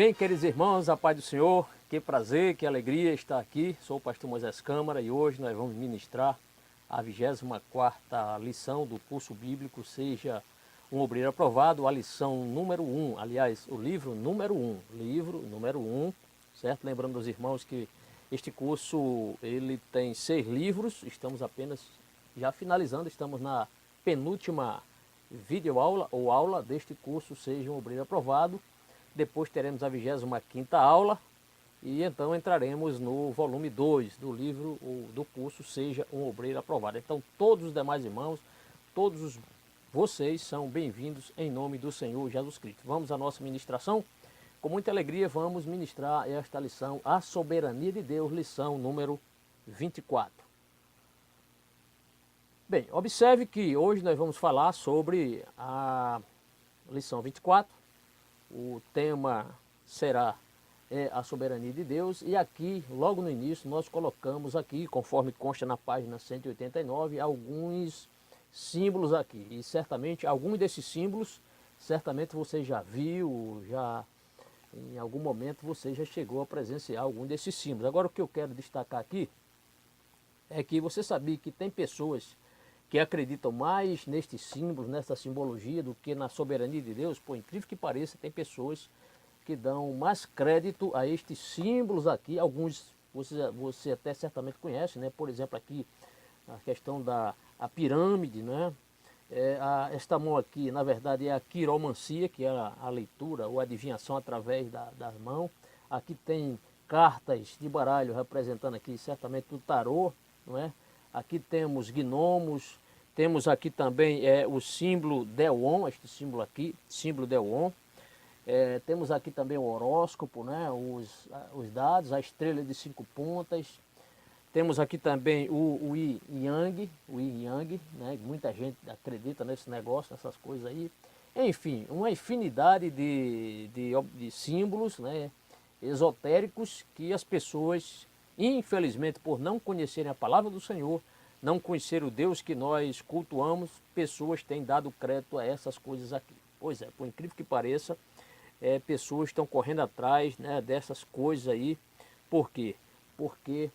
Bem, queridos irmãos, a paz do Senhor, que prazer, que alegria estar aqui. Sou o pastor Moisés Câmara e hoje nós vamos ministrar a 24ª lição do curso bíblico Seja um Obreiro Aprovado, a lição número 1, aliás, o livro número 1, certo? Lembrando aos irmãos que este curso ele tem 6 livros, estamos apenas já finalizando, estamos na penúltima videoaula ou aula deste curso Seja um Obreiro Aprovado. Depois teremos a 25ª aula e então entraremos no volume 2 do livro ou do curso Seja um Obreiro Aprovado. Então todos os demais irmãos, vocês são bem-vindos em nome do Senhor Jesus Cristo. Vamos à nossa ministração. Com muita alegria vamos ministrar esta lição, A Soberania de Deus, lição número 24. Bem, observe que hoje nós vamos falar sobre a lição 24. O tema será a soberania de Deus e aqui, logo no início, nós colocamos aqui, conforme consta na página 189, alguns símbolos aqui. E certamente, alguns desses símbolos, certamente você já viu, em algum momento você já chegou a presenciar algum desses símbolos. Agora o que eu quero destacar aqui é que você sabia que tem pessoas que acreditam mais nestes símbolos, nessa simbologia, do que na soberania de Deus. Por incrível que pareça, tem pessoas que dão mais crédito a estes símbolos aqui. Alguns você até certamente conhece, né? Por exemplo, aqui a questão da pirâmide, né? Esta mão aqui, na verdade, é a quiromancia, que é a leitura ou adivinhação através das mãos. Aqui tem cartas de baralho representando aqui certamente o tarô, não é? Aqui temos gnomos, temos aqui também o símbolo Deon, este símbolo aqui, símbolo Deon. Temos aqui também o horóscopo, né? Os dados, a estrela de 5 pontas. Temos aqui também o Yin Yang, né? Muita gente acredita nesse negócio, nessas coisas aí. Enfim, uma infinidade de símbolos, né? Esotéricos que as pessoas, infelizmente, por não conhecerem a palavra do Senhor, não conhecer o Deus que nós cultuamos, pessoas têm dado crédito a essas coisas aqui. Pois é, por incrível que pareça, pessoas estão correndo atrás, né, dessas coisas aí. Por quê? Porque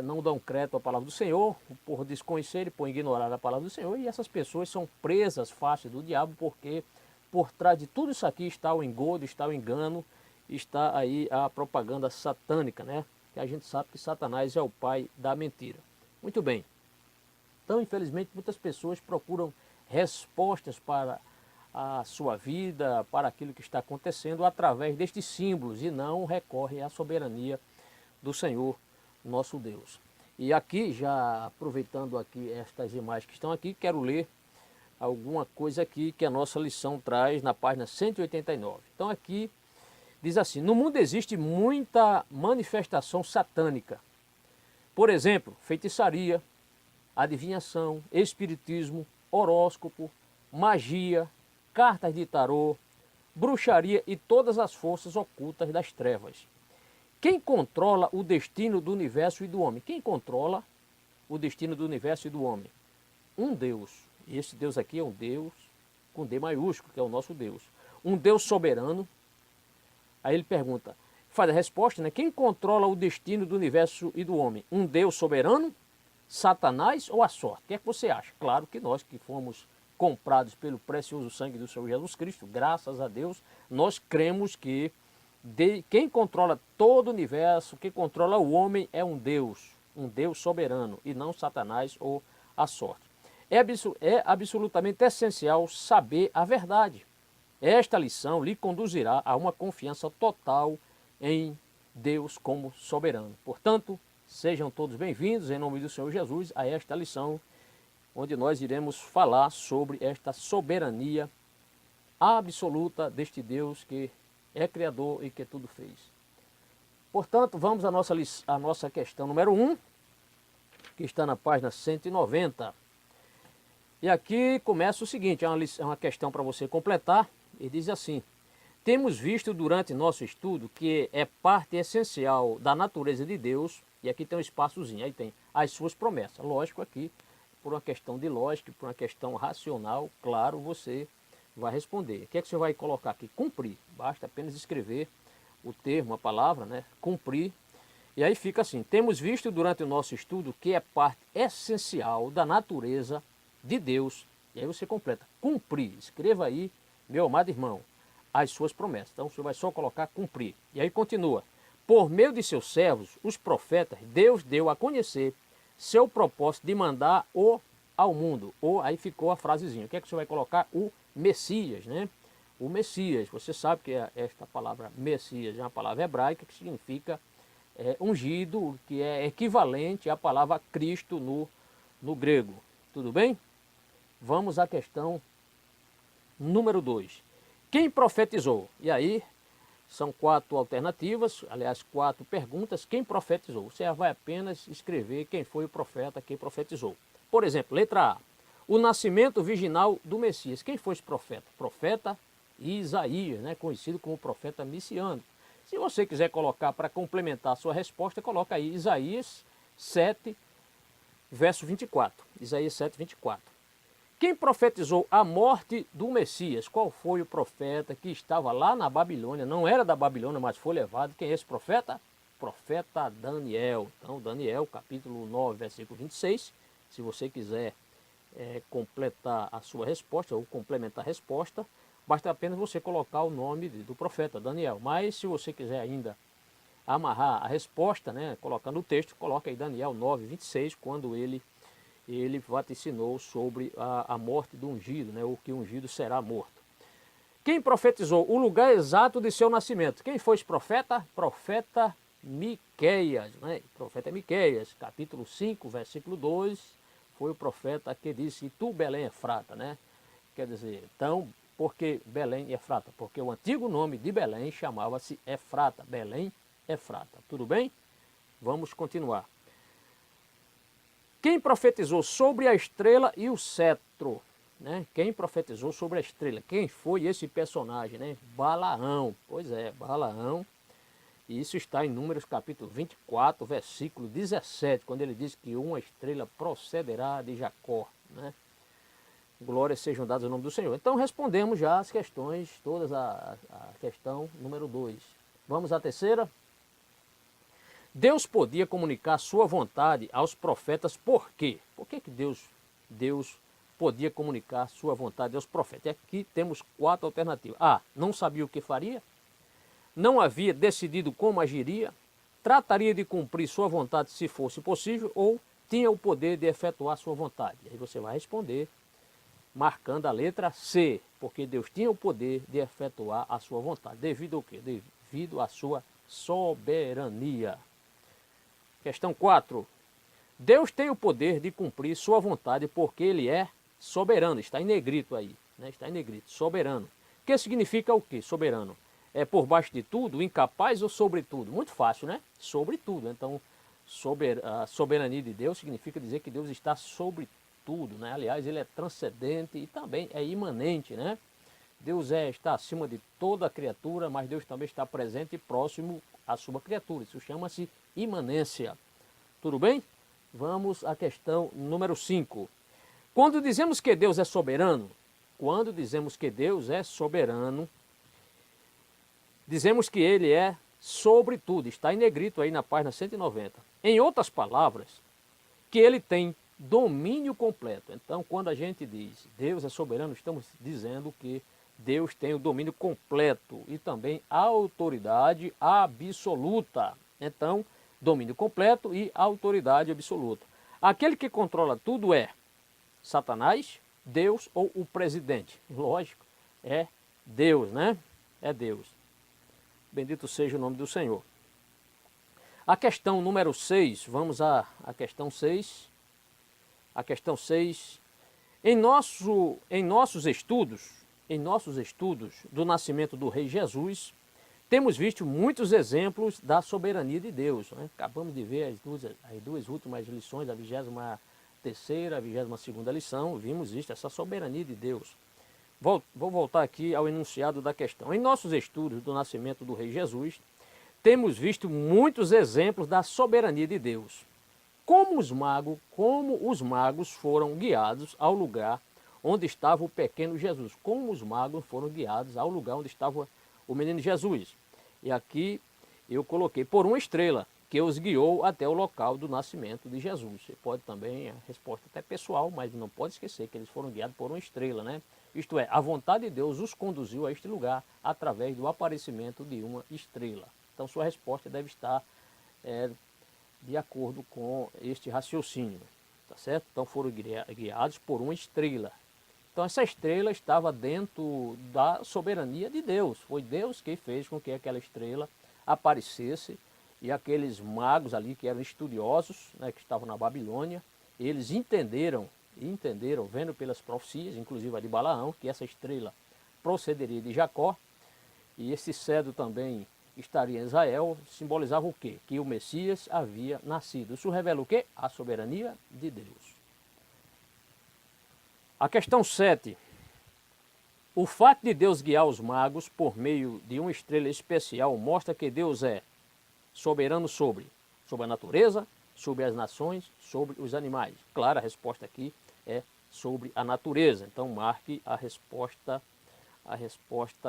não dão crédito à palavra do Senhor, por desconhecer e por ignorar a palavra do Senhor, e essas pessoas são presas fáceis do diabo, porque por trás de tudo isso aqui está o engodo, está o engano, está aí a propaganda satânica, né? Que a gente sabe que Satanás é o pai da mentira. Muito bem. Então, infelizmente, muitas pessoas procuram respostas para a sua vida, para aquilo que está acontecendo, através destes símbolos, e não recorrem à soberania do Senhor, nosso Deus. E aqui, já aproveitando aqui estas imagens que estão aqui, quero ler alguma coisa aqui que a nossa lição traz na página 189. Então aqui diz assim: no mundo existe muita manifestação satânica. Por exemplo, feitiçaria, adivinhação, espiritismo, horóscopo, magia, cartas de tarô, bruxaria e todas as forças ocultas das trevas. Quem controla o destino do universo e do homem? Quem controla o destino do universo e do homem? Um Deus. E esse Deus aqui é um Deus com D maiúsculo, que é o nosso Deus. Um Deus soberano. Aí ele pergunta, faz a resposta, né? Quem controla o destino do universo e do homem? Um Deus soberano, Satanás ou a sorte? O que é que você acha? Claro que nós que fomos comprados pelo precioso sangue do Senhor Jesus Cristo, graças a Deus, nós cremos que quem controla todo o universo, quem controla o homem é um Deus soberano, e não Satanás ou a sorte. É absolutamente essencial saber a verdade. Esta lição lhe conduzirá a uma confiança total em Deus como soberano. Portanto, sejam todos bem-vindos, em nome do Senhor Jesus, a esta lição, onde nós iremos falar sobre esta soberania absoluta deste Deus que é Criador e que tudo fez. Portanto, vamos à nossa questão número 1, que está na página 190. E aqui começa o seguinte, é uma questão para você completar, e diz assim: temos visto durante nosso estudo que é parte essencial da natureza de Deus, e aqui tem um espaçozinho, aí tem as suas promessas. Lógico, aqui, por uma questão de lógica, por uma questão racional, claro, você vai responder. O que é que você vai colocar aqui? Cumprir. Basta apenas escrever o termo, a palavra, né? Cumprir. E aí fica assim: temos visto durante o nosso estudo que é parte essencial da natureza de Deus. E aí você completa: cumprir. Escreva aí, meu amado irmão, as suas promessas. Então você vai só colocar cumprir. E aí continua: por meio de seus servos, os profetas, Deus deu a conhecer seu propósito de mandar o ao mundo. Ou aí ficou a frasezinha. O que é que você vai colocar? O Messias, né? O Messias. Você sabe que esta palavra Messias é uma palavra hebraica que significa ungido, que é equivalente à palavra Cristo no grego. Tudo bem? Vamos à questão número 2. Quem profetizou? E aí são 4 alternativas, aliás 4 perguntas. Quem profetizou? Você vai apenas escrever quem foi o profeta, quem profetizou. Por exemplo, letra A. O nascimento virginal do Messias. Quem foi esse profeta? Profeta Isaías, né? Conhecido como profeta messiânico. Se você quiser colocar para complementar a sua resposta, coloca aí Isaías 7, verso 24. Isaías 7, 24. Quem profetizou a morte do Messias? Qual foi o profeta que estava lá na Babilônia? Não era da Babilônia, mas foi levado. Quem é esse profeta? Profeta Daniel. Então, Daniel, capítulo 9, versículo 26. Se você quiser completar a sua resposta ou complementar a resposta, basta apenas você colocar o nome do profeta Daniel. Mas se você quiser ainda amarrar a resposta, né, colocando o texto, coloca aí Daniel 9, 26, quando ele vaticinou sobre a morte do ungido, né, o que o ungido será morto. Quem profetizou o lugar exato de seu nascimento? Quem foi esse profeta? Profeta Miqueias, né? Profeta Miqueias, capítulo 5, versículo 2, foi o profeta que disse: tu, Belém, Efrata, né? Quer dizer, então, por que Belém e Efrata? Porque o antigo nome de Belém chamava-se Efrata, Belém, Efrata. Tudo bem? Vamos continuar. Quem profetizou sobre a estrela e o cetro? Né? Quem profetizou sobre a estrela? Quem foi esse personagem? Né? Balaão. Pois é, Balaão. E isso está em Números capítulo 24, versículo 17, quando ele diz que uma estrela procederá de Jacó. Né? Glórias sejam dadas ao nome do Senhor. Então respondemos já as questões, todas a questão número 2. Vamos à terceira. Deus podia comunicar sua vontade aos profetas por quê? Por que Deus podia comunicar sua vontade aos profetas? E aqui temos 4 alternativas. A. Não sabia o que faria. Não havia decidido como agiria. Trataria de cumprir sua vontade se fosse possível. Ou tinha o poder de efetuar sua vontade. E aí você vai responder marcando a letra C. Porque Deus tinha o poder de efetuar a sua vontade. Devido ao quê? Devido à sua soberania. Questão 4. Deus tem o poder de cumprir sua vontade porque ele é soberano. Está em negrito aí, né? Está em negrito, soberano. O que significa o quê? Soberano. É por baixo de tudo, incapaz ou sobre tudo? Muito fácil, né? Sobre tudo. Então, a soberania de Deus significa dizer que Deus está sobre tudo, né? Aliás, ele é transcendente e também é imanente, né? Deus está acima de toda a criatura, mas Deus também está presente e próximo à sua criatura. Isso chama-se imanência. Tudo bem? Vamos à questão número 5. Quando dizemos que Deus é soberano, dizemos que ele é sobre tudo. Está em negrito aí na página 190. Em outras palavras, que ele tem domínio completo. Então, quando a gente diz Deus é soberano, estamos dizendo que Deus tem o domínio completo e também a autoridade absoluta. Então, domínio completo e autoridade absoluta. Aquele que controla tudo é Satanás, Deus ou o presidente? Lógico, é Deus, né? É Deus. Bendito seja o nome do Senhor. A questão número 6, vamos à questão 6. A questão 6. Em nossos estudos do nascimento do Rei Jesus, temos visto muitos exemplos da soberania de Deus. Né? Acabamos de ver as duas últimas lições, a 23ª e a 22ª lição, vimos isso, essa soberania de Deus. Vou voltar aqui ao enunciado da questão. Em nossos estudos do nascimento do Rei Jesus, temos visto muitos exemplos da soberania de Deus. Como os magos foram guiados ao lugar onde estava o pequeno Jesus. Como os magos foram guiados ao lugar onde estava o menino Jesus. E aqui eu coloquei por uma estrela, que os guiou até o local do nascimento de Jesus. Você pode também, a resposta até pessoal, mas não pode esquecer que eles foram guiados por uma estrela, né? Isto é, a vontade de Deus os conduziu a este lugar através do aparecimento de uma estrela. Então sua resposta deve estar de acordo com este raciocínio, tá certo? Então foram guiados por uma estrela. Então essa estrela estava dentro da soberania de Deus. Foi Deus que fez com que aquela estrela aparecesse e aqueles magos ali que eram estudiosos, né, que estavam na Babilônia, eles entenderam, vendo pelas profecias, inclusive a de Balaão, que essa estrela procederia de Jacó, e esse cedro também estaria em Israel, simbolizava o quê? Que o Messias havia nascido. Isso revela o quê? A soberania de Deus. A questão 7. O fato de Deus guiar os magos por meio de uma estrela especial mostra que Deus é soberano sobre a natureza, sobre as nações, sobre os animais. Claro, a resposta aqui é sobre a natureza. Então marque a resposta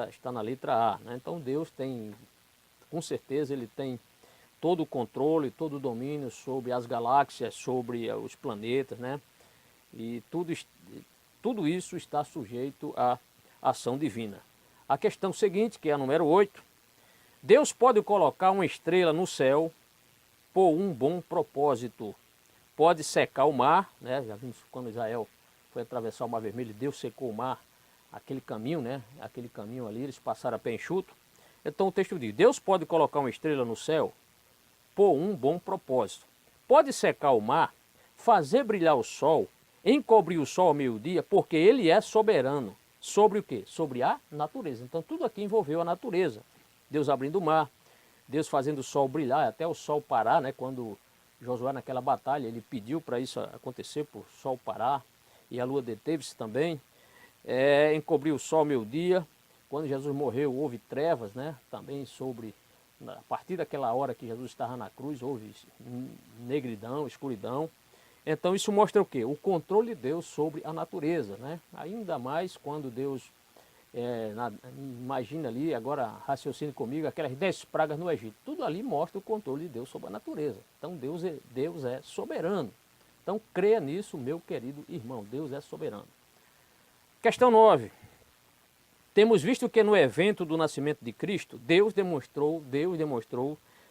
está na letra A, né? Então Deus tem, com certeza, ele tem todo o controle, todo o domínio sobre as galáxias, sobre os planetas, né? E tudo isso está sujeito à ação divina. A questão seguinte, que é a número 8. Deus pode colocar uma estrela no céu por um bom propósito. Pode secar o mar, né? Já vimos quando Israel foi atravessar o Mar Vermelho, Deus secou o mar, aquele caminho, né? Aquele caminho ali, eles passaram a pé enxuto. Então o texto diz, Deus pode colocar uma estrela no céu por um bom propósito. Pode secar o mar, fazer brilhar o sol, encobrir o sol ao meio-dia, porque ele é soberano. Sobre o quê? Sobre a natureza. Então tudo aqui envolveu a natureza. Deus abrindo o mar, Deus fazendo o sol brilhar, até o sol parar, né? Quando Josué naquela batalha, ele pediu para isso acontecer, para o sol parar, e a lua deteve-se também. Encobriu o sol ao meio-dia. Quando Jesus morreu, houve trevas, né? Também a partir daquela hora que Jesus estava na cruz, houve negridão, escuridão. Então isso mostra o quê? O controle de Deus sobre a natureza, né? Ainda mais quando Deus, imagina ali, agora raciocine comigo, aquelas 10 pragas no Egito. Tudo ali mostra o controle de Deus sobre a natureza. Então Deus é soberano. Então creia nisso, meu querido irmão, Deus é soberano. Questão 9. Temos visto que no evento do nascimento de Cristo, Deus demonstrou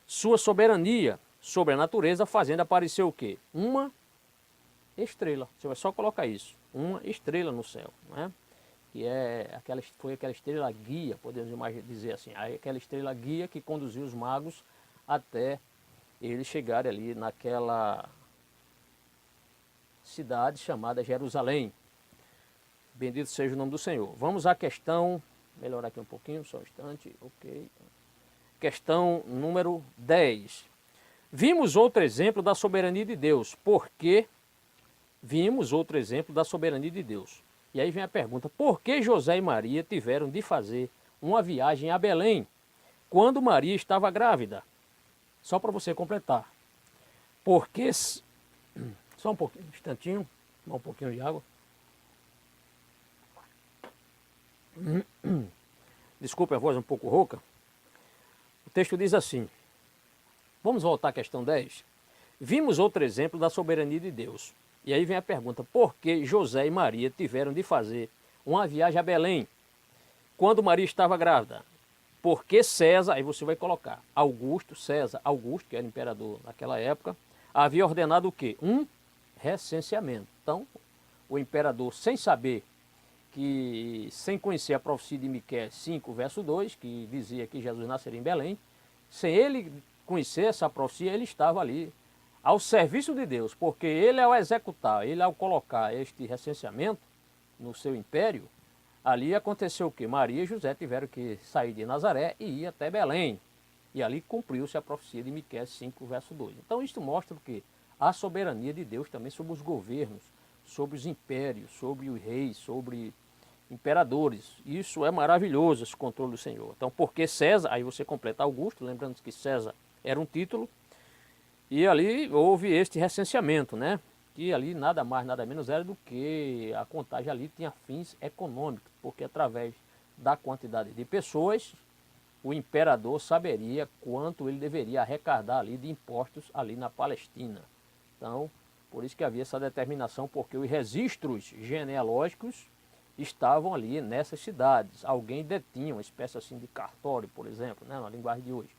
sua soberania sobre a natureza, fazendo aparecer o quê? Uma estrela. Você vai só colocar isso, uma estrela no céu, né? Que foi aquela estrela guia, podemos dizer assim, aquela estrela guia que conduziu os magos até eles chegarem ali naquela cidade chamada Jerusalém. Bendito seja o nome do Senhor. Vamos à questão, melhorar aqui um pouquinho, só um instante, ok. Questão número 10. Vimos outro exemplo da soberania de Deus, porque vimos outro exemplo da soberania de Deus. E aí vem a pergunta, por que José e Maria tiveram de fazer uma viagem a Belém quando Maria estava grávida? Só para você completar. Porque, só um pouquinho, um instantinho, tomar um pouquinho de água. Desculpe a voz um pouco rouca. O texto diz assim, vamos voltar à questão 10. Vimos outro exemplo da soberania de Deus. E aí vem a pergunta, por que José e Maria tiveram de fazer uma viagem a Belém quando Maria estava grávida? Porque César, aí você vai colocar, César Augusto, que era imperador naquela época, havia ordenado o quê? Um recenseamento. Então, o imperador, sem conhecer a profecia de Miqueias 5, verso 2, que dizia que Jesus nasceria em Belém, sem ele conhecer essa profecia, ele estava ali ao serviço de Deus, porque ele ao executar, ele ao colocar este recenseamento no seu império, ali aconteceu o quê? Maria e José tiveram que sair de Nazaré e ir até Belém. E ali cumpriu-se a profecia de Miqueias 5, verso 2. Então isto mostra o quê? A soberania de Deus também sobre os governos, sobre os impérios, sobre os reis, sobre imperadores. Isso é maravilhoso, esse controle do Senhor. Então, porque César, aí você completa Augusto, lembrando que César era um título, e ali houve este recenseamento, né? Que ali nada mais, nada menos era do que a contagem ali tinha fins econômicos, porque através da quantidade de pessoas, o imperador saberia quanto ele deveria arrecadar ali de impostos ali na Palestina. Então, por isso que havia essa determinação, porque os registros genealógicos estavam ali nessas cidades. Alguém detinha uma espécie assim de cartório, por exemplo, né, na linguagem de hoje.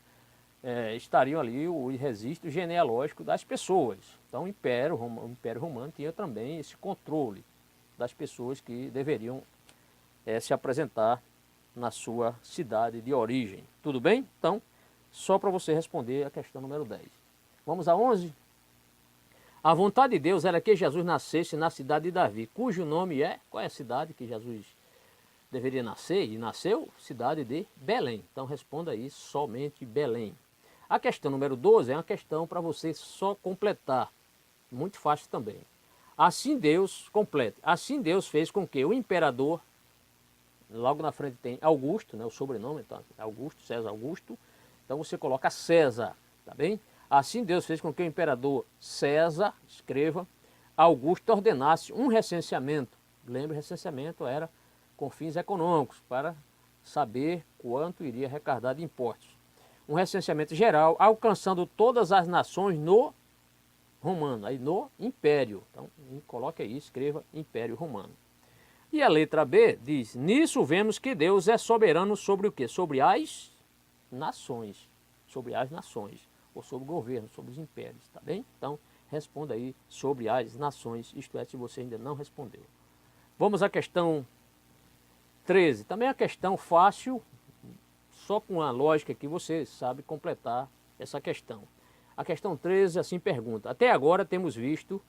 Estariam ali os registros genealógicos das pessoas. Então o Império Romano tinha também esse controle das pessoas que deveriam se apresentar na sua cidade de origem. Tudo bem? Então, só para você responder a questão número 10. Vamos a 11? A vontade de Deus era que Jesus nascesse na cidade de Davi, cujo nome é... Qual é a cidade que Jesus deveria nascer? E nasceu? Cidade de Belém. Então responda aí, somente Belém. A questão número 12 é uma questão para você só completar. Muito fácil também. Assim Deus, complete. Assim Deus fez com que o imperador, logo na frente tem Augusto, né, o sobrenome, então, Augusto, César Augusto. Então você coloca César, tá bem? Assim Deus fez com que o imperador César, escreva, Augusto ordenasse um recenseamento. Lembre, recenseamento era com fins econômicos, para saber quanto iria arrecadar de impostos. Um recenseamento geral, alcançando todas as nações no romano, aí no Império. Então, coloque aí, escreva Império Romano. E a letra B diz, nisso vemos que Deus é soberano sobre o quê? Sobre as nações. Sobre as nações. Ou sobre o governo, sobre os impérios, tá bem? Então, responda aí sobre as nações, isto é, se você ainda não respondeu. Vamos à questão 13. Também é uma questão fácil, só com a lógica que você sabe completar essa questão. A questão 13 assim pergunta, até agora temos visto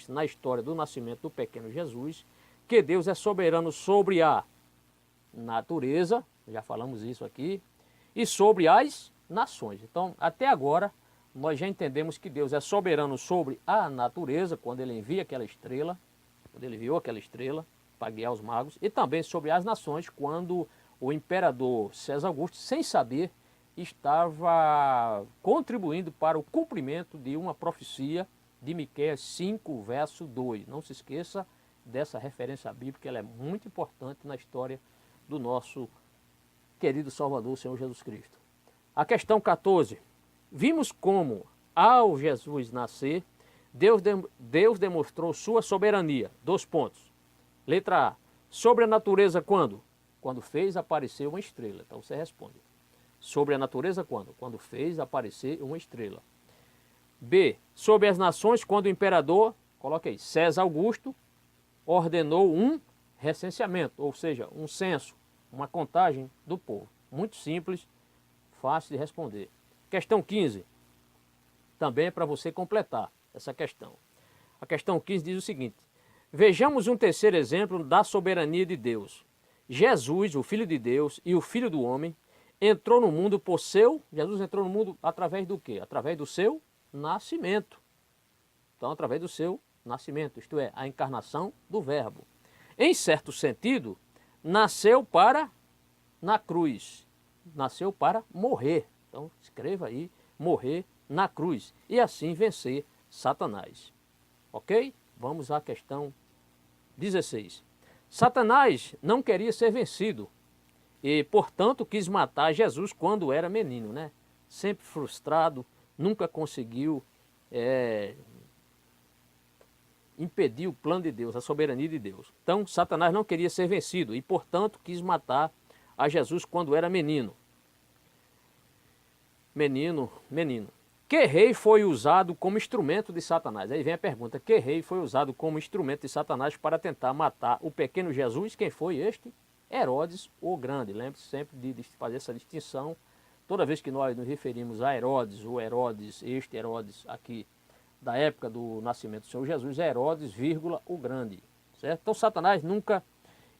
na história do nascimento do pequeno Jesus, que Deus é soberano sobre a natureza, já falamos isso aqui, e sobre as nações. Então, até agora, nós já entendemos que Deus é soberano sobre a natureza, quando ele envia aquela estrela, quando ele enviou aquela estrela para guiar os magos, e também sobre as nações, quando o imperador César Augusto, sem saber, estava contribuindo para o cumprimento de uma profecia de Miqueias 5, verso 2. Não se esqueça dessa referência bíblica, ela é muito importante na história do nosso querido Salvador, Senhor Jesus Cristo. A questão 14. Vimos como, ao Jesus nascer, Deus demonstrou sua soberania. 2 pontos. Letra A. Sobre a natureza quando? Quando fez aparecer uma estrela. Então você responde. Sobre a natureza quando? Quando fez aparecer uma estrela. B. Sobre as nações quando o imperador, coloque aí, César Augusto, ordenou um recenseamento, ou seja, um censo, uma contagem do povo. Muito simples, fácil de responder. Questão 15. Também é para você completar essa questão. A questão 15 diz o seguinte. Vejamos um terceiro exemplo da soberania de Deus. Jesus, o Filho de Deus e o Filho do Homem, entrou no mundo por seu... Jesus entrou no mundo através do quê? Através do seu nascimento. Então, através do seu nascimento, isto é, a encarnação do Verbo. Em certo sentido, nasceu para na cruz. Nasceu para morrer. Então, escreva aí, morrer na cruz. E assim vencer Satanás. Ok? Vamos à questão 16. Satanás não queria ser vencido e, portanto, quis matar Jesus quando era menino, né? Sempre frustrado, nunca conseguiu impedir o plano de Deus, a soberania de Deus. Então, Satanás não queria ser vencido e, portanto, quis matar a Jesus quando era menino. Menino. Que rei foi usado como instrumento de Satanás? Aí vem a pergunta, que rei foi usado como instrumento de Satanás para tentar matar o pequeno Jesus? Quem foi este? Herodes o Grande. Lembre-se sempre de fazer essa distinção. Toda vez que nós nos referimos a Herodes, o Herodes, este Herodes aqui, da época do nascimento do Senhor Jesus, é Herodes, o Grande. Certo? Então Satanás nunca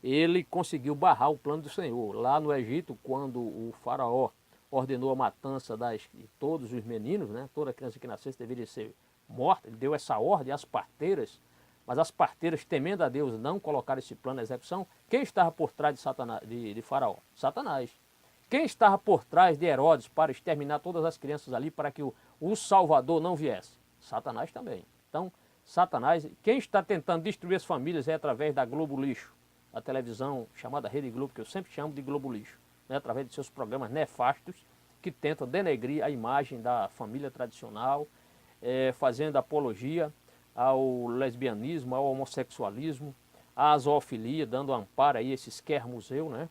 ele conseguiu barrar o plano do Senhor. Lá no Egito, quando o faraó ordenou a matança de todos os meninos, né? Toda criança que nascesse deveria ser morta, ele deu essa ordem às parteiras, mas as parteiras, temendo a Deus, não colocaram esse plano em execução. Quem estava por trás de Satanás, de Faraó? Satanás. Quem estava por trás de Herodes para exterminar todas as crianças ali, para que o Salvador não viesse? Satanás também. Então, Satanás, quem está tentando destruir as famílias é através da Globo Lixo, a televisão chamada Rede Globo, que eu sempre chamo de Globo Lixo. né, através de seus programas nefastos, que tentam denegrir a imagem da família tradicional, fazendo apologia ao lesbianismo, ao homossexualismo, à zoofilia, dando amparo aí a esses quer-museu, né?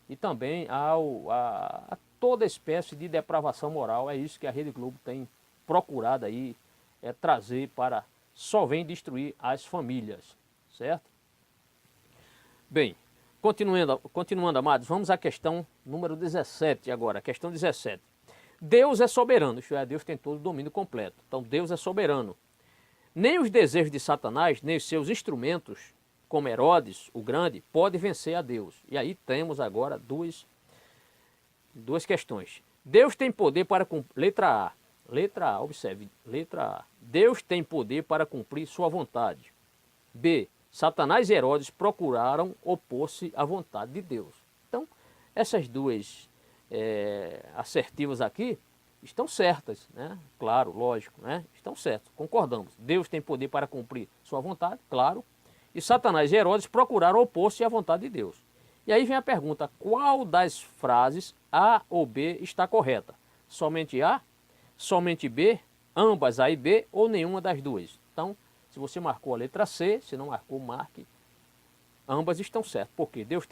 E também a toda espécie de depravação moral. É isso que a Rede Globo tem procurado aí trazer para só vem destruir as famílias, certo? Bem, continuando, amados, vamos à questão número 17 agora, questão 17. Deus é soberano, isto é, Deus tem todo o domínio completo. Então Deus é soberano. Nem os desejos de Satanás, nem os seus instrumentos, como Herodes, o Grande, pode vencer a Deus. E aí temos agora duas questões. Deus tem poder para cumprir... Letra A, observe. Letra A. Deus tem poder para cumprir sua vontade. B. Satanás e Herodes procuraram opor-se à vontade de Deus. Então, essas duas assertivas aqui estão certas, né? Claro, lógico, né? Estão certas, concordamos. Deus tem poder para cumprir sua vontade, claro. E Satanás e Herodes procuraram opor-se à vontade de Deus. E aí vem a pergunta, qual das frases A ou B está correta? Somente A? Somente B? Ambas A e B ou nenhuma das duas? Então, se você marcou a letra C, se não marcou, marque. Ambas estão certas, porque Deus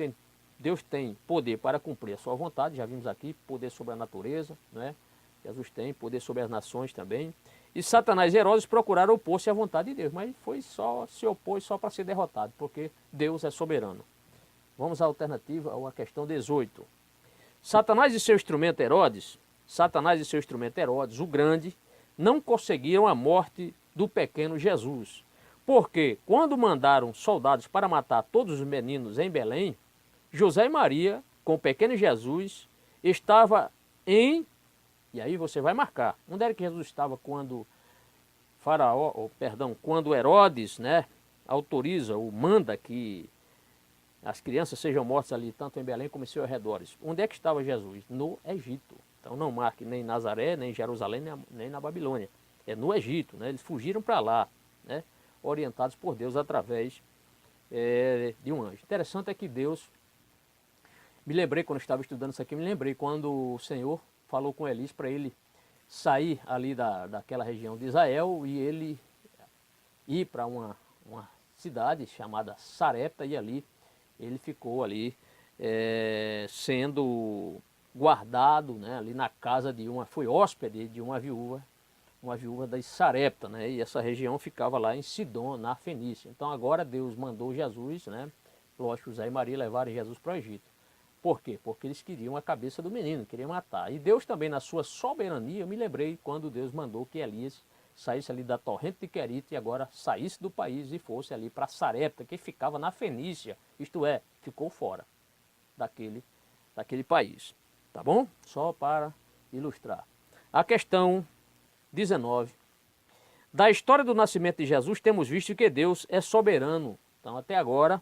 tem poder para cumprir a sua vontade, já vimos aqui, poder sobre a natureza, né? Jesus tem poder sobre as nações também. E Satanás e Herodes procuraram opor-se à vontade de Deus, mas se opôs só para ser derrotado, porque Deus é soberano. Vamos à alternativa, ou à questão 18. Satanás e seu instrumento Herodes, o Grande, não conseguiram a morte do pequeno Jesus, porque quando mandaram soldados para matar todos os meninos em Belém, José e Maria, com o pequeno Jesus, estava em... E aí você vai marcar. Onde era que Jesus estava quando quando Herodes, né, autoriza ou manda que as crianças sejam mortas ali, tanto em Belém como em seus arredores? Onde é que estava Jesus? No Egito. Então não marque nem Nazaré, nem Jerusalém, nem na Babilônia. É no Egito, né? Eles fugiram para lá, né, orientados por Deus através de um anjo. Interessante é que Deus, me lembrei quando eu estava estudando isso aqui, me lembrei quando o Senhor falou com Elias para ele sair ali daquela região de Israel e ele ir para uma cidade chamada Sarepta, e ali ele ficou ali sendo guardado, né, ali na casa foi hóspede de uma viúva da Sarepta, né, e essa região ficava lá em Sidom, na Fenícia. Então agora Deus mandou Jesus, né, lógico, José e Maria levarem Jesus para o Egito. Por quê? Porque eles queriam a cabeça do menino, queriam matar. E Deus também, na sua soberania, eu me lembrei quando Deus mandou que Elias saísse ali da torrente de Querite e agora saísse do país e fosse ali para Sarepta, que ficava na Fenícia, isto é, ficou fora daquele país. Tá bom? Só para ilustrar. A questão 19. Da história do nascimento de Jesus, temos visto que Deus é soberano. Então, até agora,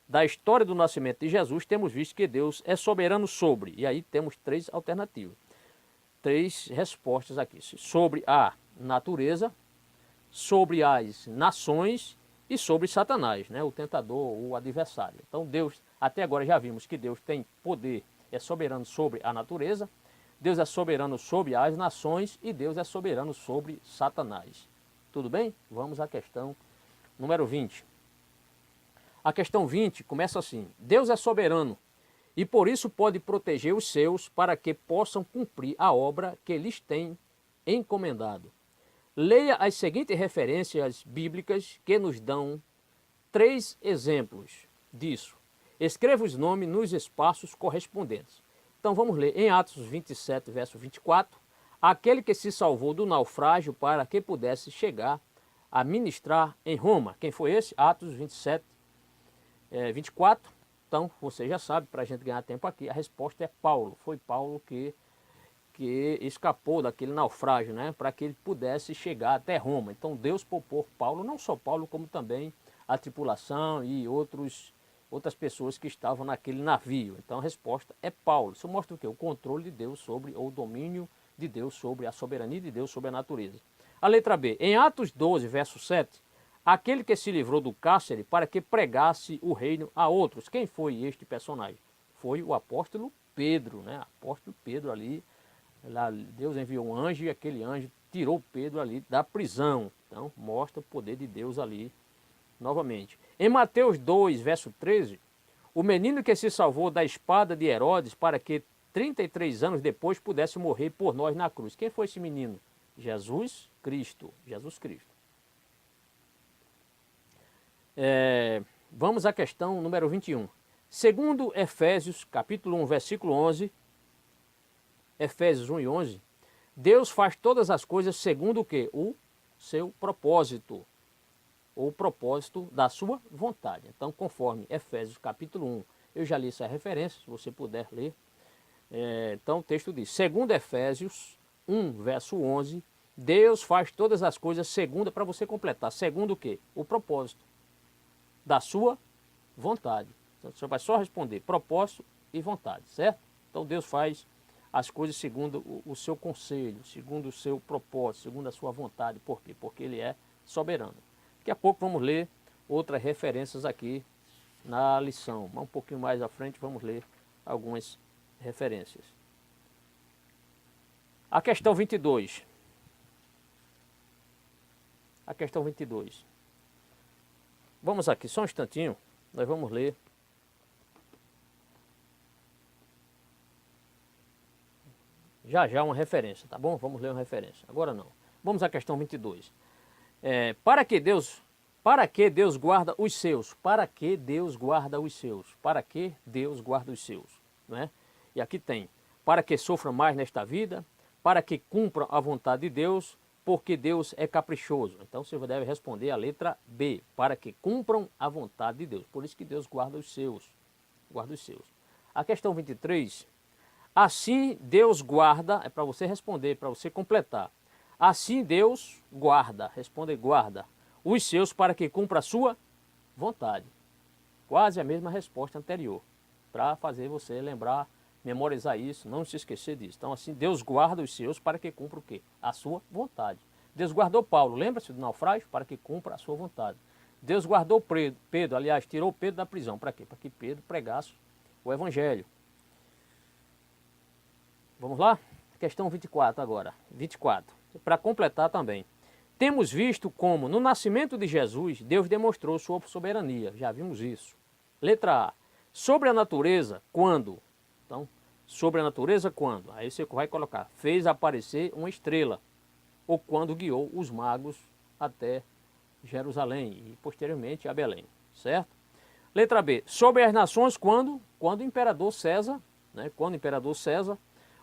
da história do nascimento de Jesus, temos visto que Deus é soberano sobre. E aí temos três alternativas. Três respostas aqui. Sobre a natureza, sobre as nações e sobre Satanás, né, o tentador, o adversário. Então Deus, até agora já vimos que Deus tem poder, é soberano sobre a natureza, Deus é soberano sobre as nações e Deus é soberano sobre Satanás. Tudo bem? Vamos à questão número 20. A questão 20 começa assim: Deus é soberano e por isso pode proteger os seus para que possam cumprir a obra que lhes tem encomendado. Leia as seguintes referências bíblicas que nos dão três exemplos disso. Escreva os nomes nos espaços correspondentes. Então vamos ler em Atos 27, verso 24. Aquele que se salvou do naufrágio para que pudesse chegar a ministrar em Roma. Quem foi esse? Atos 27, 24. Então você já sabe, para a gente ganhar tempo aqui, a resposta é Paulo. Foi Paulo que escapou daquele naufrágio, né, para que ele pudesse chegar até Roma. Então Deus poupou Paulo, não só Paulo, como também a tripulação e outras pessoas que estavam naquele navio. Então a resposta é Paulo. Isso mostra o quê? O controle de Deus sobre, ou o domínio de Deus sobre, a soberania de Deus sobre a natureza. A letra B, em Atos 12, verso 7, aquele que se livrou do cárcere para que pregasse o reino a outros. Quem foi este personagem? Foi o apóstolo Pedro, né? Apóstolo Pedro ali, lá Deus enviou um anjo e aquele anjo tirou Pedro ali da prisão. Então mostra o poder de Deus ali novamente. Em Mateus 2, verso 13, o menino que se salvou da espada de Herodes para que 33 anos depois pudesse morrer por nós na cruz. Quem foi esse menino? Jesus Cristo. Jesus Cristo. Vamos à questão número 21. Segundo Efésios, capítulo 1, versículo 11, Efésios 1 e 11, Deus faz todas as coisas segundo o quê? O seu propósito, ou o propósito da sua vontade. Então, conforme Efésios, capítulo 1, eu já li essa referência, se você puder ler. Então, o texto diz, segundo Efésios 1, verso 11, Deus faz todas as coisas segundo, para você completar, segundo o quê? O propósito da sua vontade. Então, você vai só responder propósito e vontade, certo? Então Deus faz as coisas segundo o seu conselho, segundo o seu propósito, segundo a sua vontade. Por quê? Porque Ele é soberano. Daqui a pouco vamos ler outras referências aqui na lição. Mas um pouquinho mais à frente vamos ler algumas referências. A questão 22. A questão 22. Vamos aqui, só um instantinho, nós vamos ler. Já uma referência, tá bom? Vamos ler uma referência. Agora não. Vamos à questão 22. Para que Deus guarda os seus? Para que Deus guarda os seus? Para que Deus guarda os seus? Né? E aqui tem, para que sofram mais nesta vida, para que cumpram a vontade de Deus, porque Deus é caprichoso. Então você deve responder a letra B, para que cumpram a vontade de Deus. Por isso que Deus guarda os seus. Guarda os seus. A questão 23, assim Deus guarda, é para você responder, para você completar. Assim Deus guarda, responde guarda, os seus para que cumpra a sua vontade. Quase a mesma resposta anterior, para fazer você lembrar, memorizar isso, não se esquecer disso. Então assim, Deus guarda os seus para que cumpra o quê? A sua vontade. Deus guardou Paulo, lembra-se do naufrágio? Para que cumpra a sua vontade. Deus guardou Pedro, aliás, tirou Pedro da prisão. Para quê? Para que Pedro pregasse o evangelho. Vamos lá? Questão 24 agora. 24. Para completar também. Temos visto como, no nascimento de Jesus, Deus demonstrou sua soberania. Já vimos isso. Letra A. Sobre a natureza, quando? Então, sobre a natureza, quando? Aí você vai colocar, fez aparecer uma estrela. Ou quando guiou os magos até Jerusalém e posteriormente a Belém. Certo? Letra B. Sobre as nações, quando? Quando o imperador César, né? Quando o imperador César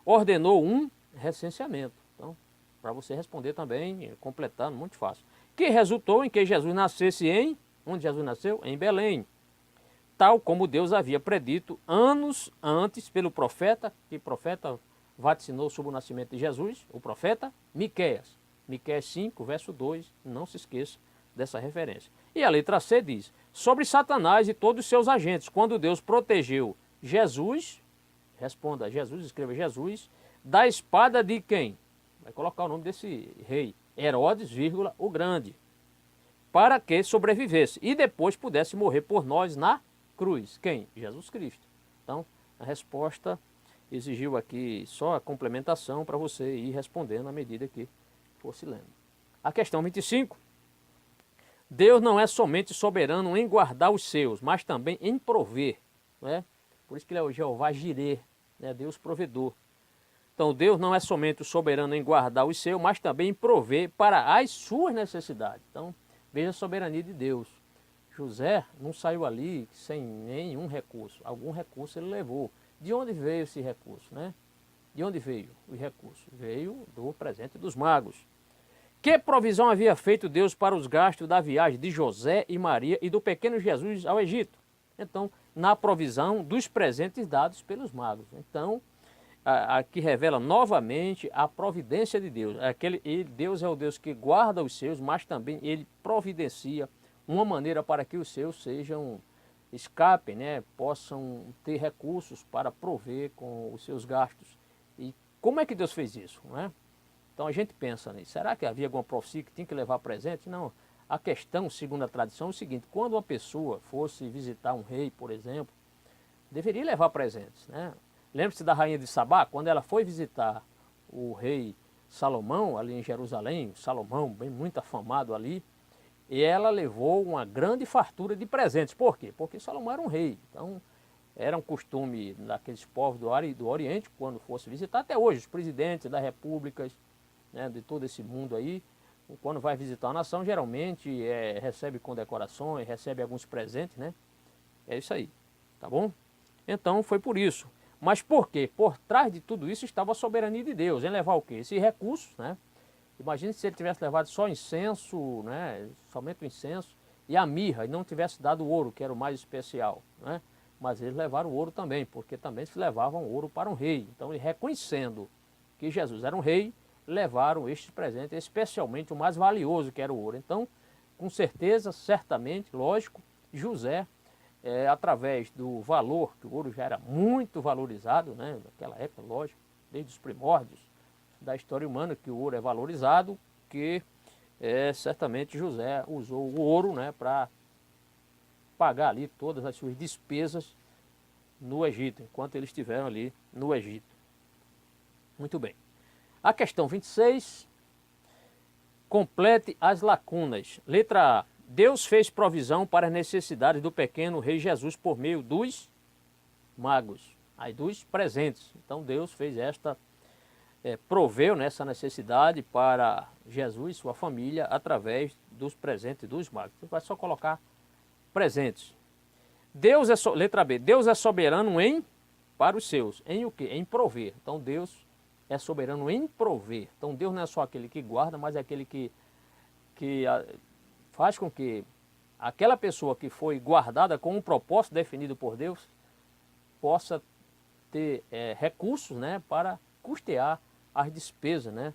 ordenou um recenseamento. Então, para você responder também, completando, muito fácil. Que resultou em que Jesus nascesse onde Jesus nasceu? Em Belém. Tal como Deus havia predito anos antes pelo profeta, que profeta vaticinou sobre o nascimento de Jesus, o profeta Miqueias. Miqueias 5, verso 2, não se esqueça dessa referência. E a letra C diz, sobre Satanás e todos os seus agentes, quando Deus protegeu Jesus, responda, Jesus, escreva Jesus, da espada de quem? Vai colocar o nome desse rei, Herodes, vírgula, o Grande, para que sobrevivesse e depois pudesse morrer por nós na cruz. Quem? Jesus Cristo. Então, a resposta exigiu aqui só a complementação para você ir respondendo à medida que fosse lendo. A questão 25. Deus não é somente soberano em guardar os seus, mas também em prover. Né? Por isso que ele é o Jeová Jireh, né? Deus provedor. Então, Deus não é somente o soberano em guardar os seus, mas também em prover para as suas necessidades. Então, veja a soberania de Deus. José não saiu ali sem nenhum recurso. Algum recurso ele levou. De onde veio esse recurso, né? De onde veio o recurso? Veio do presente dos magos. Que provisão havia feito Deus para os gastos da viagem de José e Maria e do pequeno Jesus ao Egito? Então, na provisão dos presentes dados pelos magos. Então, aqui revela novamente a providência de Deus. Deus é o Deus que guarda os seus, mas também Ele providencia uma maneira para que os seus escapem, né? Possam ter recursos para prover com os seus gastos. E como é que Deus fez isso, né? Então a gente pensa nisso. Será que havia alguma profecia que tinha que levar presente? Não. A questão, segundo a tradição, é o seguinte: quando uma pessoa fosse visitar um rei, por exemplo, deveria levar presentes, né? Lembre-se da rainha de Sabá, quando ela foi visitar o rei Salomão, ali em Jerusalém, Salomão, bem muito afamado ali, e ela levou uma grande fartura de presentes. Por quê? Porque Salomão era um rei. Então, era um costume daqueles povos do Oriente, quando fosse visitar, até hoje, os presidentes das repúblicas, né, de todo esse mundo aí, quando vai visitar uma nação, geralmente recebe condecorações, recebe alguns presentes, né? É isso aí, tá bom? Então, foi por isso. Mas por quê? Por trás de tudo isso estava a soberania de Deus, em levar o quê? Esses recursos, né? Imagine se ele tivesse levado só incenso, né? Somente o incenso e a mirra, e não tivesse dado o ouro, que era o mais especial, né? Mas eles levaram o ouro também, porque também se levavam ouro para um rei. Então, reconhecendo que Jesus era um rei, levaram este presente, especialmente o mais valioso, que era o ouro. Então, com certeza, certamente, lógico, José, através do valor, que o ouro já era muito valorizado, né? Naquela época, lógico, desde os primórdios da história humana, que o ouro é valorizado, que certamente José usou o ouro, né, para pagar ali todas as suas despesas no Egito, enquanto eles estiveram ali no Egito. Muito bem. A questão 26, complete as lacunas. Letra A. Deus fez provisão para as necessidades do pequeno rei Jesus por meio dos magos, aí dos presentes. Então Deus fez proveu nessa necessidade para Jesus e sua família através dos presentes dos magos. Você vai só colocar presentes. Letra B, Deus é soberano para os seus. Em o quê? Em prover. Então Deus é soberano em prover. Então Deus não é só aquele que guarda, mas é aquele que faz com que aquela pessoa que foi guardada com um propósito definido por Deus possa ter recursos, né, para custear as despesas, né?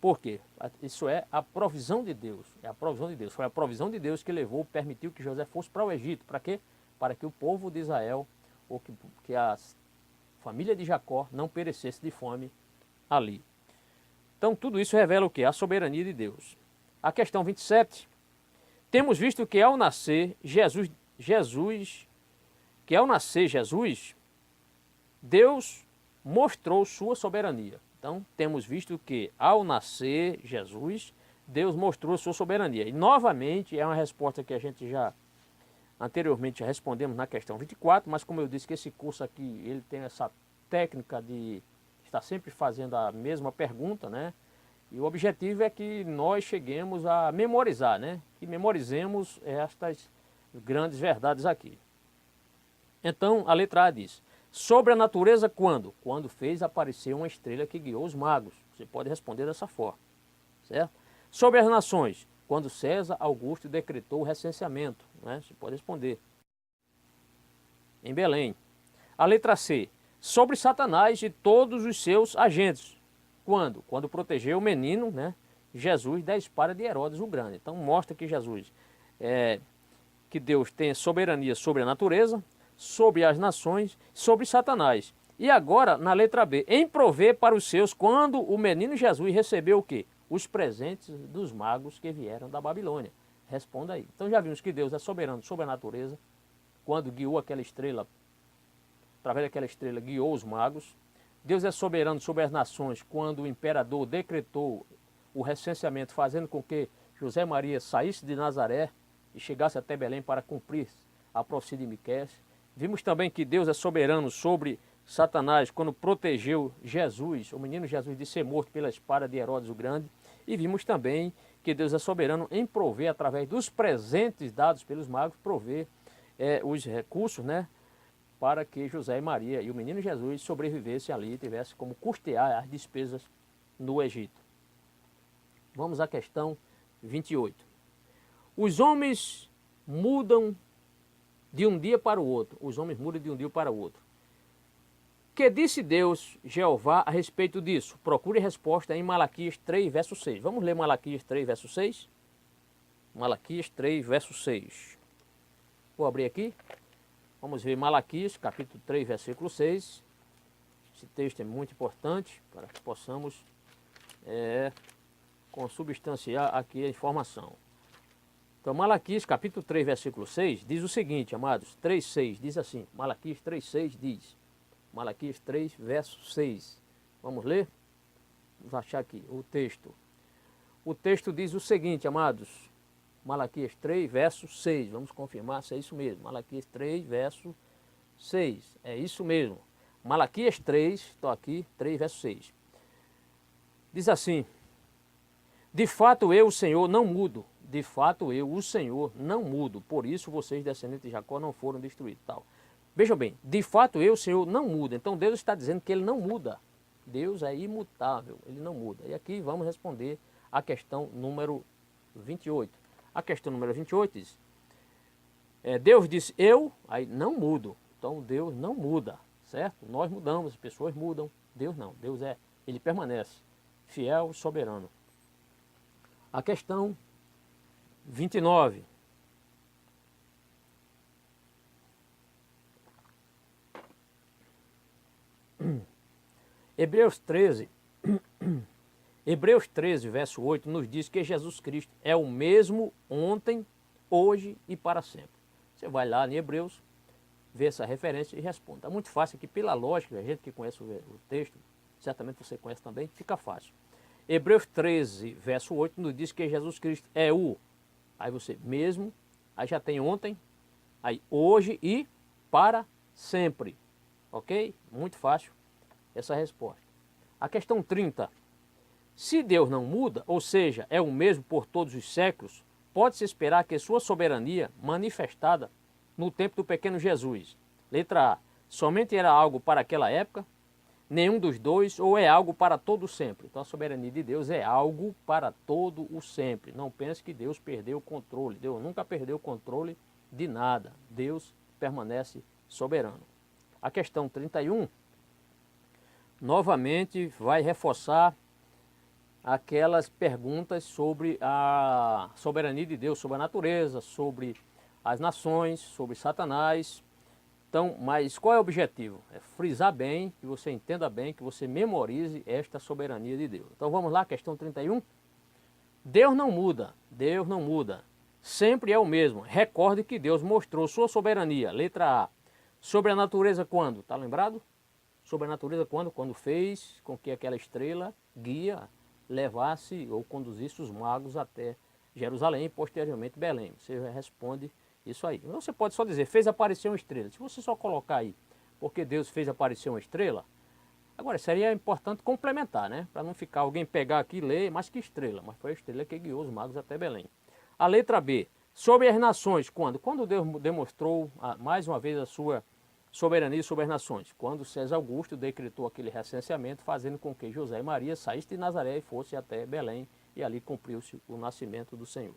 Por quê? Isso é a provisão de Deus. É a provisão de Deus. Foi a provisão de Deus que permitiu que José fosse para o Egito. Para quê? Para que o povo de Israel, ou que a família de Jacó não perecesse de fome ali. Então tudo isso revela o quê? A soberania de Deus. A questão 27. Temos visto que ao nascer Jesus, Deus mostrou sua soberania. Então, temos visto que ao nascer Jesus, Deus mostrou sua soberania. E, novamente, é uma resposta que a gente já anteriormente respondemos na questão 24, mas como eu disse que esse curso aqui, ele tem essa técnica de estar sempre fazendo a mesma pergunta, né? E o objetivo é que nós cheguemos a memorizar, né? Que memorizemos estas grandes verdades aqui. Então, a letra A diz: sobre a natureza quando? Quando fez aparecer uma estrela que guiou os magos. Você pode responder dessa forma, certo? Sobre as nações, quando César Augusto decretou o recenseamento, né? Você pode responder. Em Belém. A letra C, sobre Satanás e todos os seus agentes. Quando? Quando protegeu o menino, né, Jesus, da espada de Herodes o Grande. Então mostra que que Deus tem soberania sobre a natureza, sobre as nações, sobre Satanás. E agora, na letra B, em prover para os seus, quando o menino Jesus recebeu o quê? Os presentes dos magos que vieram da Babilônia. Responda aí. Então já vimos que Deus é soberano sobre a natureza, quando guiou aquela estrela, através daquela estrela guiou os magos. Deus é soberano sobre as nações, quando o imperador decretou o recenseamento, fazendo com que José Maria saísse de Nazaré e chegasse até Belém para cumprir a profecia de Miqueias. Vimos também que Deus é soberano sobre Satanás quando protegeu Jesus, o menino Jesus, de ser morto pela espada de Herodes o Grande. E vimos também que Deus é soberano em prover, através dos presentes dados pelos magos, prover os recursos, né, para que José e Maria e o menino Jesus sobrevivessem ali e tivessem como custear as despesas no Egito. Vamos à questão 28. Os homens mudam de um dia para o outro. Os homens mudam de um dia para o outro. Que disse Deus, Jeová, a respeito disso? Procure resposta em Malaquias 3, verso 6. Vamos ler Malaquias 3, verso 6? Malaquias 3, verso 6. Vou abrir aqui. Vamos ver Malaquias, capítulo 3, versículo 6. Esse texto é muito importante para que possamos consubstanciar aqui a informação. Então, Malaquias, capítulo 3, versículo 6, diz o seguinte, amados, 3,6, diz assim, Malaquias 3,6 diz: Malaquias 3, verso 6. Vamos ler? Vamos achar aqui o texto. O texto diz o seguinte, amados. Malaquias 3, verso 6. Vamos confirmar se é isso mesmo. Malaquias 3, verso 6. É isso mesmo. Malaquias 3, estou aqui, 3, verso 6. Diz assim: de fato eu, o Senhor, não mudo. De fato eu, o Senhor, não mudo. Por isso vocês, descendentes de Jacó, não foram destruídos. Tal. Vejam bem, de fato eu, o Senhor, não mudo. Então Deus está dizendo que Ele não muda. Deus é imutável, Ele não muda. E aqui vamos responder a questão número 28. A questão número 28 diz, Deus disse, eu, aí não mudo. Então Deus não muda, certo? Nós mudamos, as pessoas mudam. Deus não, Deus Ele permanece fiel e soberano. A questão 29. Hebreus 13, verso 8, nos diz que Jesus Cristo é o mesmo ontem, hoje e para sempre. Você vai lá em Hebreus, vê essa referência e responde. É muito fácil aqui, pela lógica, a gente que conhece o texto, certamente você conhece também, fica fácil. Hebreus 13, verso 8, nos diz que Jesus Cristo é o, aí você mesmo, aí já tem ontem, aí hoje e para sempre. Ok? Muito fácil essa resposta. A questão 30. Se Deus não muda, ou seja, é o mesmo por todos os séculos, pode-se esperar que sua soberania manifestada no tempo do pequeno Jesus. Letra A. Somente era algo para aquela época? Nenhum dos dois, ou é algo para todo sempre? Então a soberania de Deus é algo para todo o sempre. Não pense que Deus perdeu o controle. Deus nunca perdeu o controle de nada. Deus permanece soberano. A questão 31, novamente vai reforçar aquelas perguntas sobre a soberania de Deus, sobre a natureza, sobre as nações, sobre Satanás. Então, mas qual é o objetivo? É frisar bem, que você entenda bem, que você memorize esta soberania de Deus. Então vamos lá, questão 31. Deus não muda, Deus não muda. Sempre é o mesmo. Recorde que Deus mostrou sua soberania. Letra A. Sobre a natureza quando? Está lembrado? Sobre a natureza quando? Quando fez com que aquela estrela guia levasse ou conduzisse os magos até Jerusalém e posteriormente Belém. Você responde isso aí. Você pode só dizer, fez aparecer uma estrela. Se você só colocar aí, porque Deus fez aparecer uma estrela, agora seria importante complementar, né? Para não ficar alguém pegar aqui e ler, mas que estrela? Mas foi a estrela que guiou os magos até Belém. A letra B, sobre as nações, quando? Quando Deus demonstrou mais uma vez a sua soberania sobre as nações, quando César Augusto decretou aquele recenseamento, fazendo com que José e Maria saíssem de Nazaré e fossem até Belém, e ali cumpriu-se o nascimento do Senhor.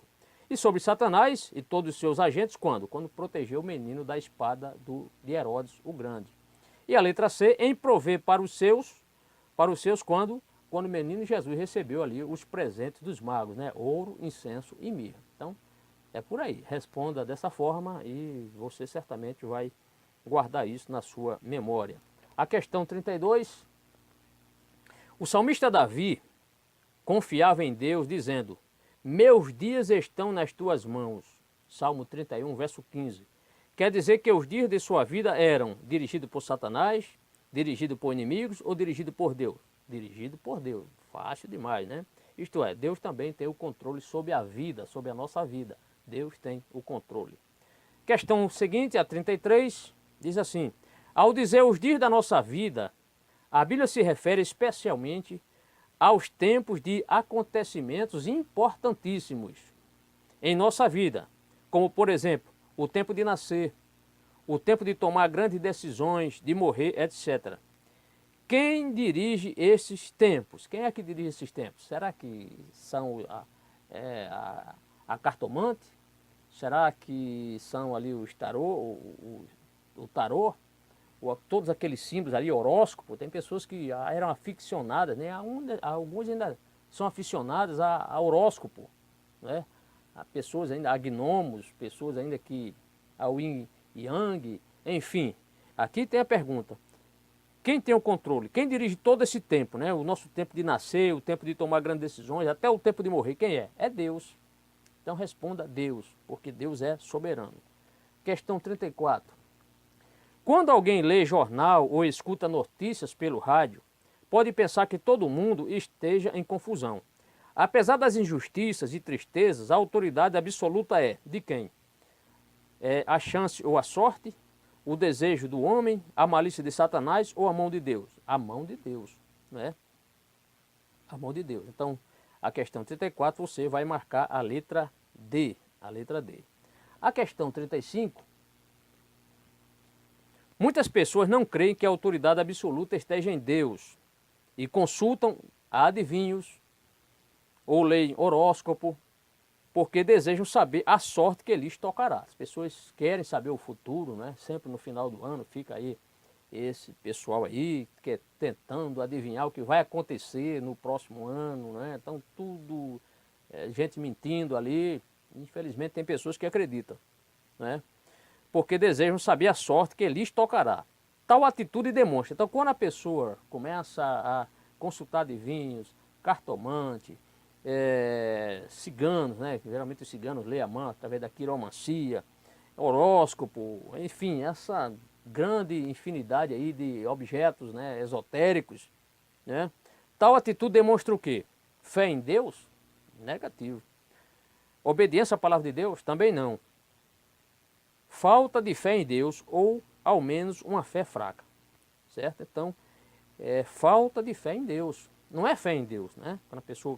E sobre Satanás e todos os seus agentes, quando? Quando protegeu o menino da espada de Herodes o Grande. E a letra C, em prover para os seus quando? Quando o menino Jesus recebeu ali os presentes dos magos, né? Ouro, incenso e mirra. Então, é por aí. Responda dessa forma e você certamente vai guardar isso na sua memória. A questão 32. O salmista Davi confiava em Deus dizendo, meus dias estão nas tuas mãos. Salmo 31, verso 15. Quer dizer que os dias de sua vida eram dirigidos por Satanás, dirigidos por inimigos ou dirigidos por Deus? Dirigido por Deus. Fácil demais, né? Isto é, Deus também tem o controle sobre a vida, sobre a nossa vida. Deus tem o controle. Questão seguinte, a 33, diz assim, ao dizer os dias da nossa vida, a Bíblia se refere especialmente aos tempos de acontecimentos importantíssimos em nossa vida, como por exemplo, o tempo de nascer, o tempo de tomar grandes decisões, de morrer, etc. Quem dirige esses tempos? Quem é que dirige esses tempos? Será que são a cartomante? Será que são ali os tarô, o tarô? Todos aqueles símbolos ali, horóscopo? Tem pessoas que eram aficionadas, né? Alguns ainda são aficionados a horóscopo, né? Há pessoas ainda, a gnomos, pessoas ainda que ao yin yang, enfim. Aqui tem a pergunta, quem tem o controle? Quem dirige todo esse tempo, né? O nosso tempo de nascer, o tempo de tomar grandes decisões, até o tempo de morrer, quem é? É Deus. Então responda Deus, porque Deus é soberano. Questão 34. Quando alguém lê jornal ou escuta notícias pelo rádio, pode pensar que todo mundo esteja em confusão. Apesar das injustiças e tristezas, a autoridade absoluta é de quem? É a chance ou a sorte, o desejo do homem, a malícia de Satanás ou a mão de Deus? A mão de Deus, né? A mão de Deus. Então, a questão 34 você vai marcar a letra D, a letra D. A questão 35, muitas pessoas não creem que a autoridade absoluta esteja em Deus e consultam a adivinhos ou leem horóscopo porque desejam saber a sorte que lhes tocará. As pessoas querem saber o futuro, né? Sempre no final do ano fica aí esse pessoal aí que é tentando adivinhar o que vai acontecer no próximo ano, né? Então tudo, gente mentindo ali. Infelizmente tem pessoas que acreditam, né? Porque desejam saber a sorte que lhes tocará. Tal atitude demonstra. Então quando a pessoa começa a consultar adivinhos, cartomante, ciganos, né? Que geralmente os ciganos lêem a mão através da quiromancia, horóscopo, enfim, essa grande infinidade aí de objetos, né, esotéricos, né? Tal atitude demonstra o quê? Fé em Deus? Negativo. Obediência à palavra de Deus? Também não. Falta de fé em Deus ou ao menos uma fé fraca, certo? Então, falta de fé em Deus. Não é fé em Deus, né? Quando a pessoa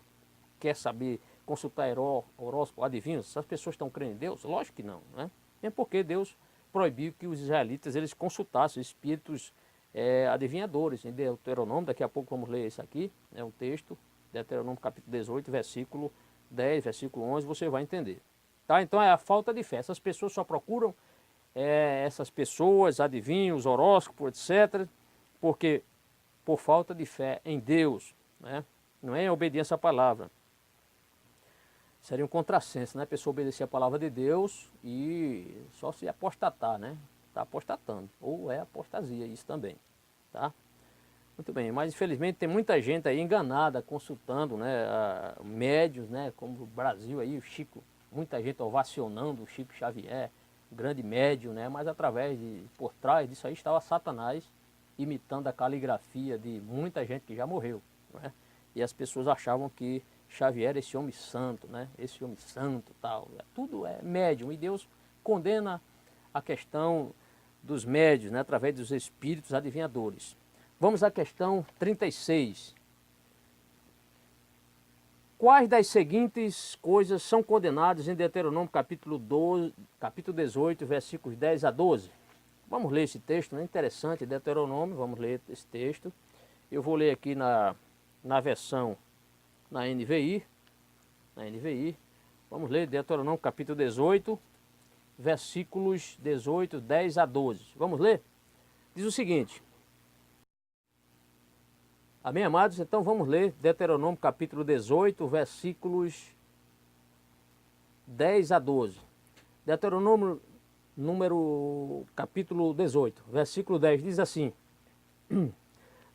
quer saber, consultar horóscopo, adivinhos, essas pessoas estão crendo em Deus? Lógico que não, né? É porque Deus proibiu que os israelitas eles consultassem espíritos adivinhadores. Em Deuteronômio, daqui a pouco vamos ler isso aqui, é um texto, Deuteronômio capítulo 18, versículo 10, versículo 11, você vai entender. Tá? Então é a falta de fé. Essas pessoas só procuram essas pessoas, adivinhos, horóscopos, etc., porque por falta de fé em Deus, né? Não é em obediência à palavra. Seria um contrassenso, né? A pessoa obedecer a palavra de Deus e só se apostatar, né? Está apostatando. Ou é apostasia, isso também, tá? Muito bem, mas infelizmente tem muita gente aí enganada, consultando, né? Médios, né? Como o Brasil aí, o Chico, muita gente ovacionando o Chico Xavier, grande médium, né? Mas por trás disso aí estava Satanás imitando a caligrafia de muita gente que já morreu, né? E as pessoas achavam que Xavier, esse homem santo, né? Esse homem santo, tal. Tudo é médium e Deus condena a questão dos médios, né? Através dos espíritos adivinhadores. Vamos à questão 36. Quais das seguintes coisas são condenadas em Deuteronômio capítulo 18, versículos 10 a 12? Vamos ler esse texto, né? Interessante, Deuteronômio, vamos ler esse texto. Eu vou ler aqui na versão na NVI, vamos ler Deuteronômio capítulo 18, versículos 18, 10 a 12. Vamos ler? Diz o seguinte. Amém, amados? Então vamos ler Deuteronômio capítulo 18, versículos 10 a 12. Deuteronômio capítulo 18, versículo 10 diz assim.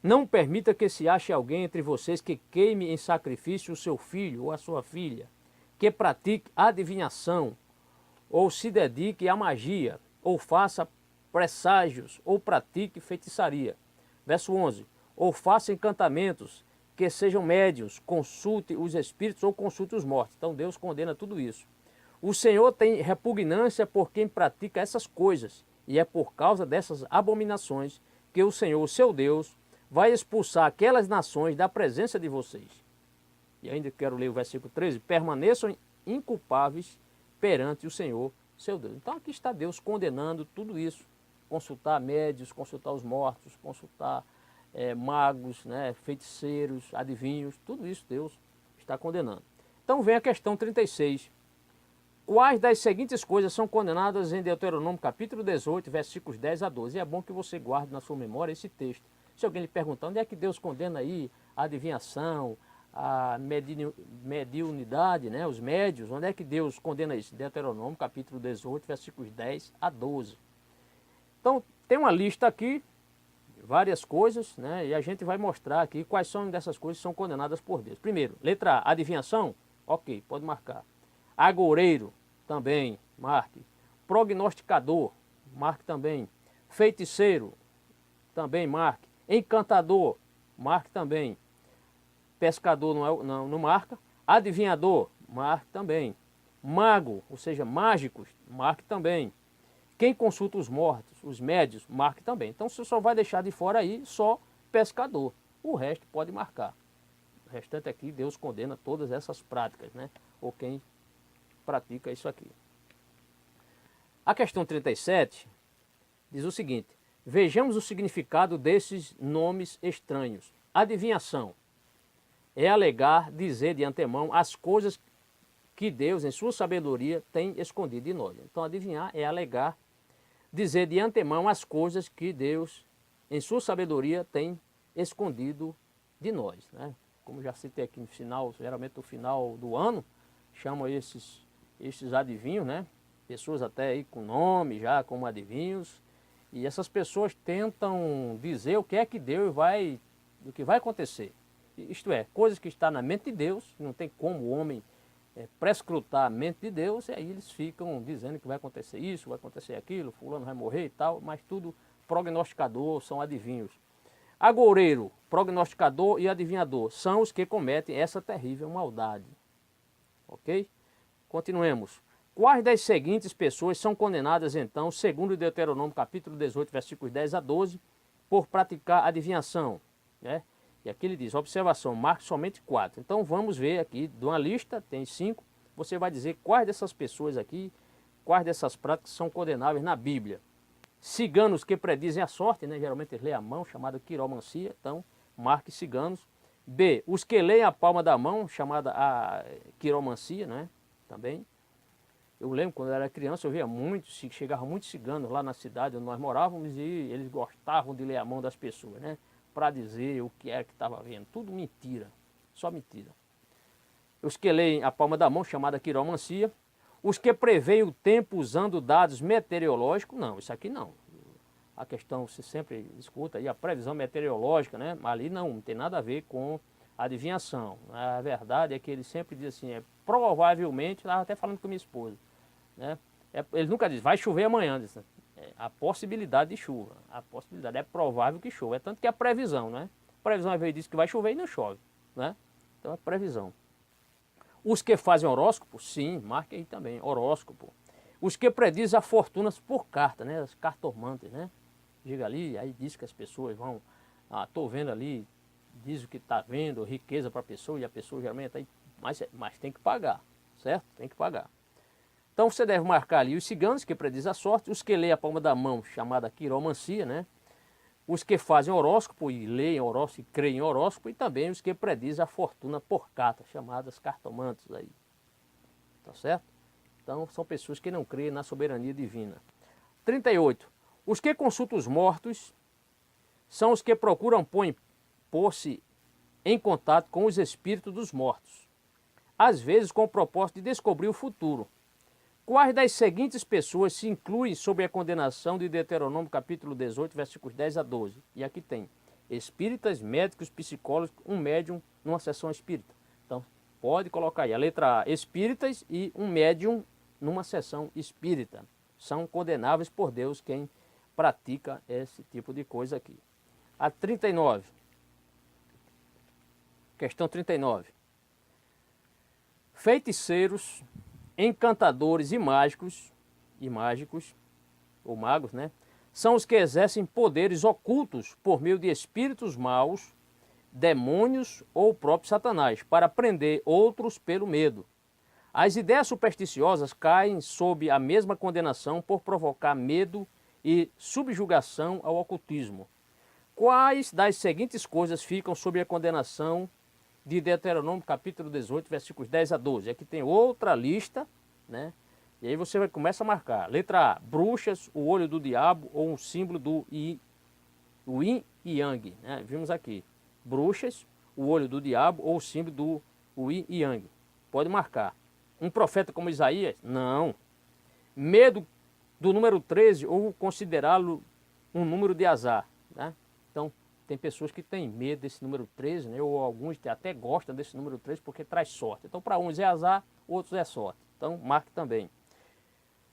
Não permita que se ache alguém entre vocês que queime em sacrifício o seu filho ou a sua filha, que pratique adivinhação, ou se dedique à magia, ou faça presságios, ou pratique feitiçaria. Verso 11. Ou faça encantamentos, que sejam médiuns, consulte os espíritos ou consulte os mortos. Então Deus condena tudo isso. O Senhor tem repugnância por quem pratica essas coisas, e é por causa dessas abominações que o Senhor, seu Deus, vai expulsar aquelas nações da presença de vocês. E ainda quero ler o versículo 13. Permaneçam inculpáveis perante o Senhor, seu Deus. Então aqui está Deus condenando tudo isso. Consultar médios, consultar os mortos, consultar magos, né, feiticeiros, adivinhos, tudo isso Deus está condenando. Então vem a questão 36. Quais das seguintes coisas são condenadas em Deuteronômio capítulo 18, versículos 10 a 12? E é bom que você guarde na sua memória esse texto. Se alguém lhe perguntar onde é que Deus condena aí a adivinhação, a mediunidade, né, os médios, onde é que Deus condena isso? Deuteronômio capítulo 18, versículos 10 a 12. Então tem uma lista aqui, várias coisas, né, e a gente vai mostrar aqui quais são dessas coisas que são condenadas por Deus. Primeiro, letra A, adivinhação, ok, pode marcar. Agoureiro, também, marque. Prognosticador, marque também. Feiticeiro, também marque. Encantador, marque também. Pescador não marca. Adivinhador, marque também. Mago, ou seja, mágicos, marque também. Quem consulta os mortos, os médios, marque também. Então você só vai deixar de fora aí só pescador. O resto pode marcar. O restante aqui, Deus condena todas essas práticas, né? Ou quem pratica isso aqui. A questão 37 diz o seguinte: vejamos o significado desses nomes estranhos. Adivinhação é alegar, dizer de antemão as coisas que Deus, em sua sabedoria, tem escondido de nós. Então, adivinhar é alegar, dizer de antemão as coisas que Deus, em sua sabedoria, tem escondido de nós, né? Como já citei aqui no final, geralmente no final do ano, chamam esses adivinhos, né? Pessoas até aí com nome já como adivinhos. E essas pessoas tentam dizer o que é que Deus vai, o que vai acontecer. Isto é, coisas que estão na mente de Deus, não tem como o homem prescrutar a mente de Deus, e aí eles ficam dizendo que vai acontecer isso, vai acontecer aquilo, fulano vai morrer e tal, mas tudo prognosticador, são adivinhos. Agoureiro, prognosticador e adivinhador são os que cometem essa terrível maldade. Ok? Continuemos. Quais das seguintes pessoas são condenadas então, segundo Deuteronômio capítulo 18, versículos 10 a 12, por praticar adivinhação, né? E aqui ele diz, observação, marque somente 4. Então vamos ver aqui, de uma lista, tem 5, você vai dizer quais dessas pessoas aqui, quais dessas práticas são condenáveis na Bíblia. Ciganos que predizem a sorte, né? Geralmente eles leem a mão, chamada quiromancia, então marque ciganos. B, os que leem a palma da mão, chamada a quiromancia, né? Também. Eu lembro quando eu era criança, eu via muitos, chegavam muitos ciganos lá na cidade onde nós morávamos e eles gostavam de ler a mão das pessoas, né? Para dizer o que era que estava vendo. Tudo mentira, só mentira. Os que leem a palma da mão, chamada quiromancia. Os que preveem o tempo usando dados meteorológicos, não, isso aqui não. A questão, você sempre escuta aí, a previsão meteorológica, né? Ali não tem nada a ver com adivinhação. A verdade é que ele sempre diz assim, provavelmente, estava até falando com minha esposa, né? Ele nunca diz, vai chover amanhã, diz, a possibilidade de chuva, a possibilidade, é provável que chova, é tanto que é a previsão, né? A previsão às vezes diz que vai chover e não chove, né? Então é previsão. Os que fazem horóscopo, sim, marque aí também, horóscopo. Os que predizem a fortuna por carta, né? As cartomantes, né? Diga ali, aí diz que as pessoas vão, estou vendo ali, diz o que está vendo, riqueza para a pessoa, e a pessoa geralmente aí, mas tem que pagar, certo? Tem que pagar. Então você deve marcar ali os ciganos que predizem a sorte, os que leem a palma da mão, chamada quiromancia, né? Os que fazem horóscopo e leem horóscopo e creem em horóscopo, e também os que predizem a fortuna por carta, chamadas cartomantes aí. Tá certo? Então são pessoas que não creem na soberania divina. 38. Os que consultam os mortos são os que procuram pôr-se em contato com os espíritos dos mortos, às vezes com o propósito de descobrir o futuro. Quais das seguintes pessoas se incluem sob a condenação de Deuteronômio capítulo 18, versículos 10 a 12? E aqui tem espíritas, médicos, psicólogos, um médium numa sessão espírita. Então, pode colocar aí a letra A, espíritas, e um médium numa sessão espírita. São condenáveis por Deus quem pratica esse tipo de coisa aqui. A 39. Questão 39. Feiticeiros, encantadores e mágicos, ou magos, né? São os que exercem poderes ocultos por meio de espíritos maus, demônios ou o próprio Satanás, para prender outros pelo medo. As ideias supersticiosas caem sob a mesma condenação por provocar medo e subjugação ao ocultismo. Quais das seguintes coisas ficam sob a condenação de Deuteronômio capítulo 18, versículos 10 a 12? Aqui tem outra lista, né? E aí você começa a marcar. Letra A, bruxas, o olho do diabo ou um símbolo do yin e yang, né? Vimos aqui. Bruxas, o olho do diabo ou o símbolo do yin e yang. Pode marcar. Um profeta como Isaías? Não. Medo do número 13 ou considerá-lo um número de azar, né? Então, tem pessoas que têm medo desse número 13, né? Ou alguns até gostam desse número 13 porque traz sorte. Então, para uns é azar, outros é sorte. Então, marque também.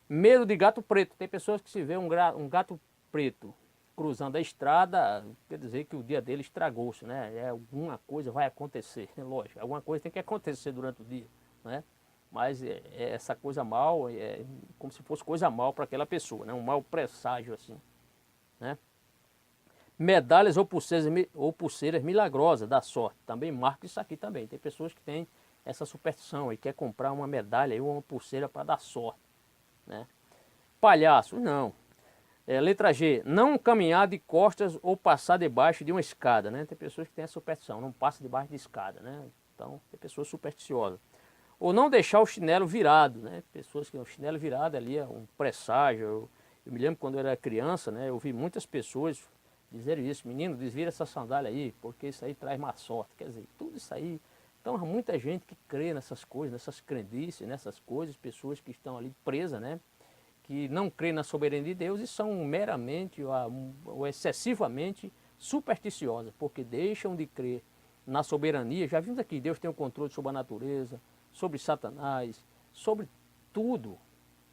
Medo de gato preto. Tem pessoas que se vê um gato preto cruzando a estrada, quer dizer que o dia dele estragou-se, né? Alguma coisa vai acontecer, lógico, alguma coisa tem que acontecer durante o dia, né? Mas essa coisa mal é como se fosse coisa mal para aquela pessoa, né? Um mau presságio assim, né? Medalhas ou pulseiras milagrosas da sorte, também marca isso aqui também. Tem pessoas que têm essa superstição e quer comprar uma medalha ou uma pulseira para dar sorte, né? Palhaço, não. Letra G, não caminhar de costas ou passar debaixo de uma escada, né? Tem pessoas que têm essa superstição, não passa debaixo de escada, né? Então, tem pessoas supersticiosas. Ou não deixar o chinelo virado, né? Pessoas que o chinelo virado ali é um presságio. Eu me lembro quando eu era criança, né? Eu vi muitas pessoas dizerem isso, menino, desvira essa sandália aí, porque isso aí traz má sorte. Quer dizer, tudo isso aí. Então, há muita gente que crê nessas coisas, nessas crendices, nessas coisas, pessoas que estão ali presas, né? Que não creem na soberania de Deus e são meramente ou excessivamente supersticiosas, porque deixam de crer na soberania. Já vimos aqui, Deus tem o controle sobre a natureza, sobre Satanás, sobre tudo,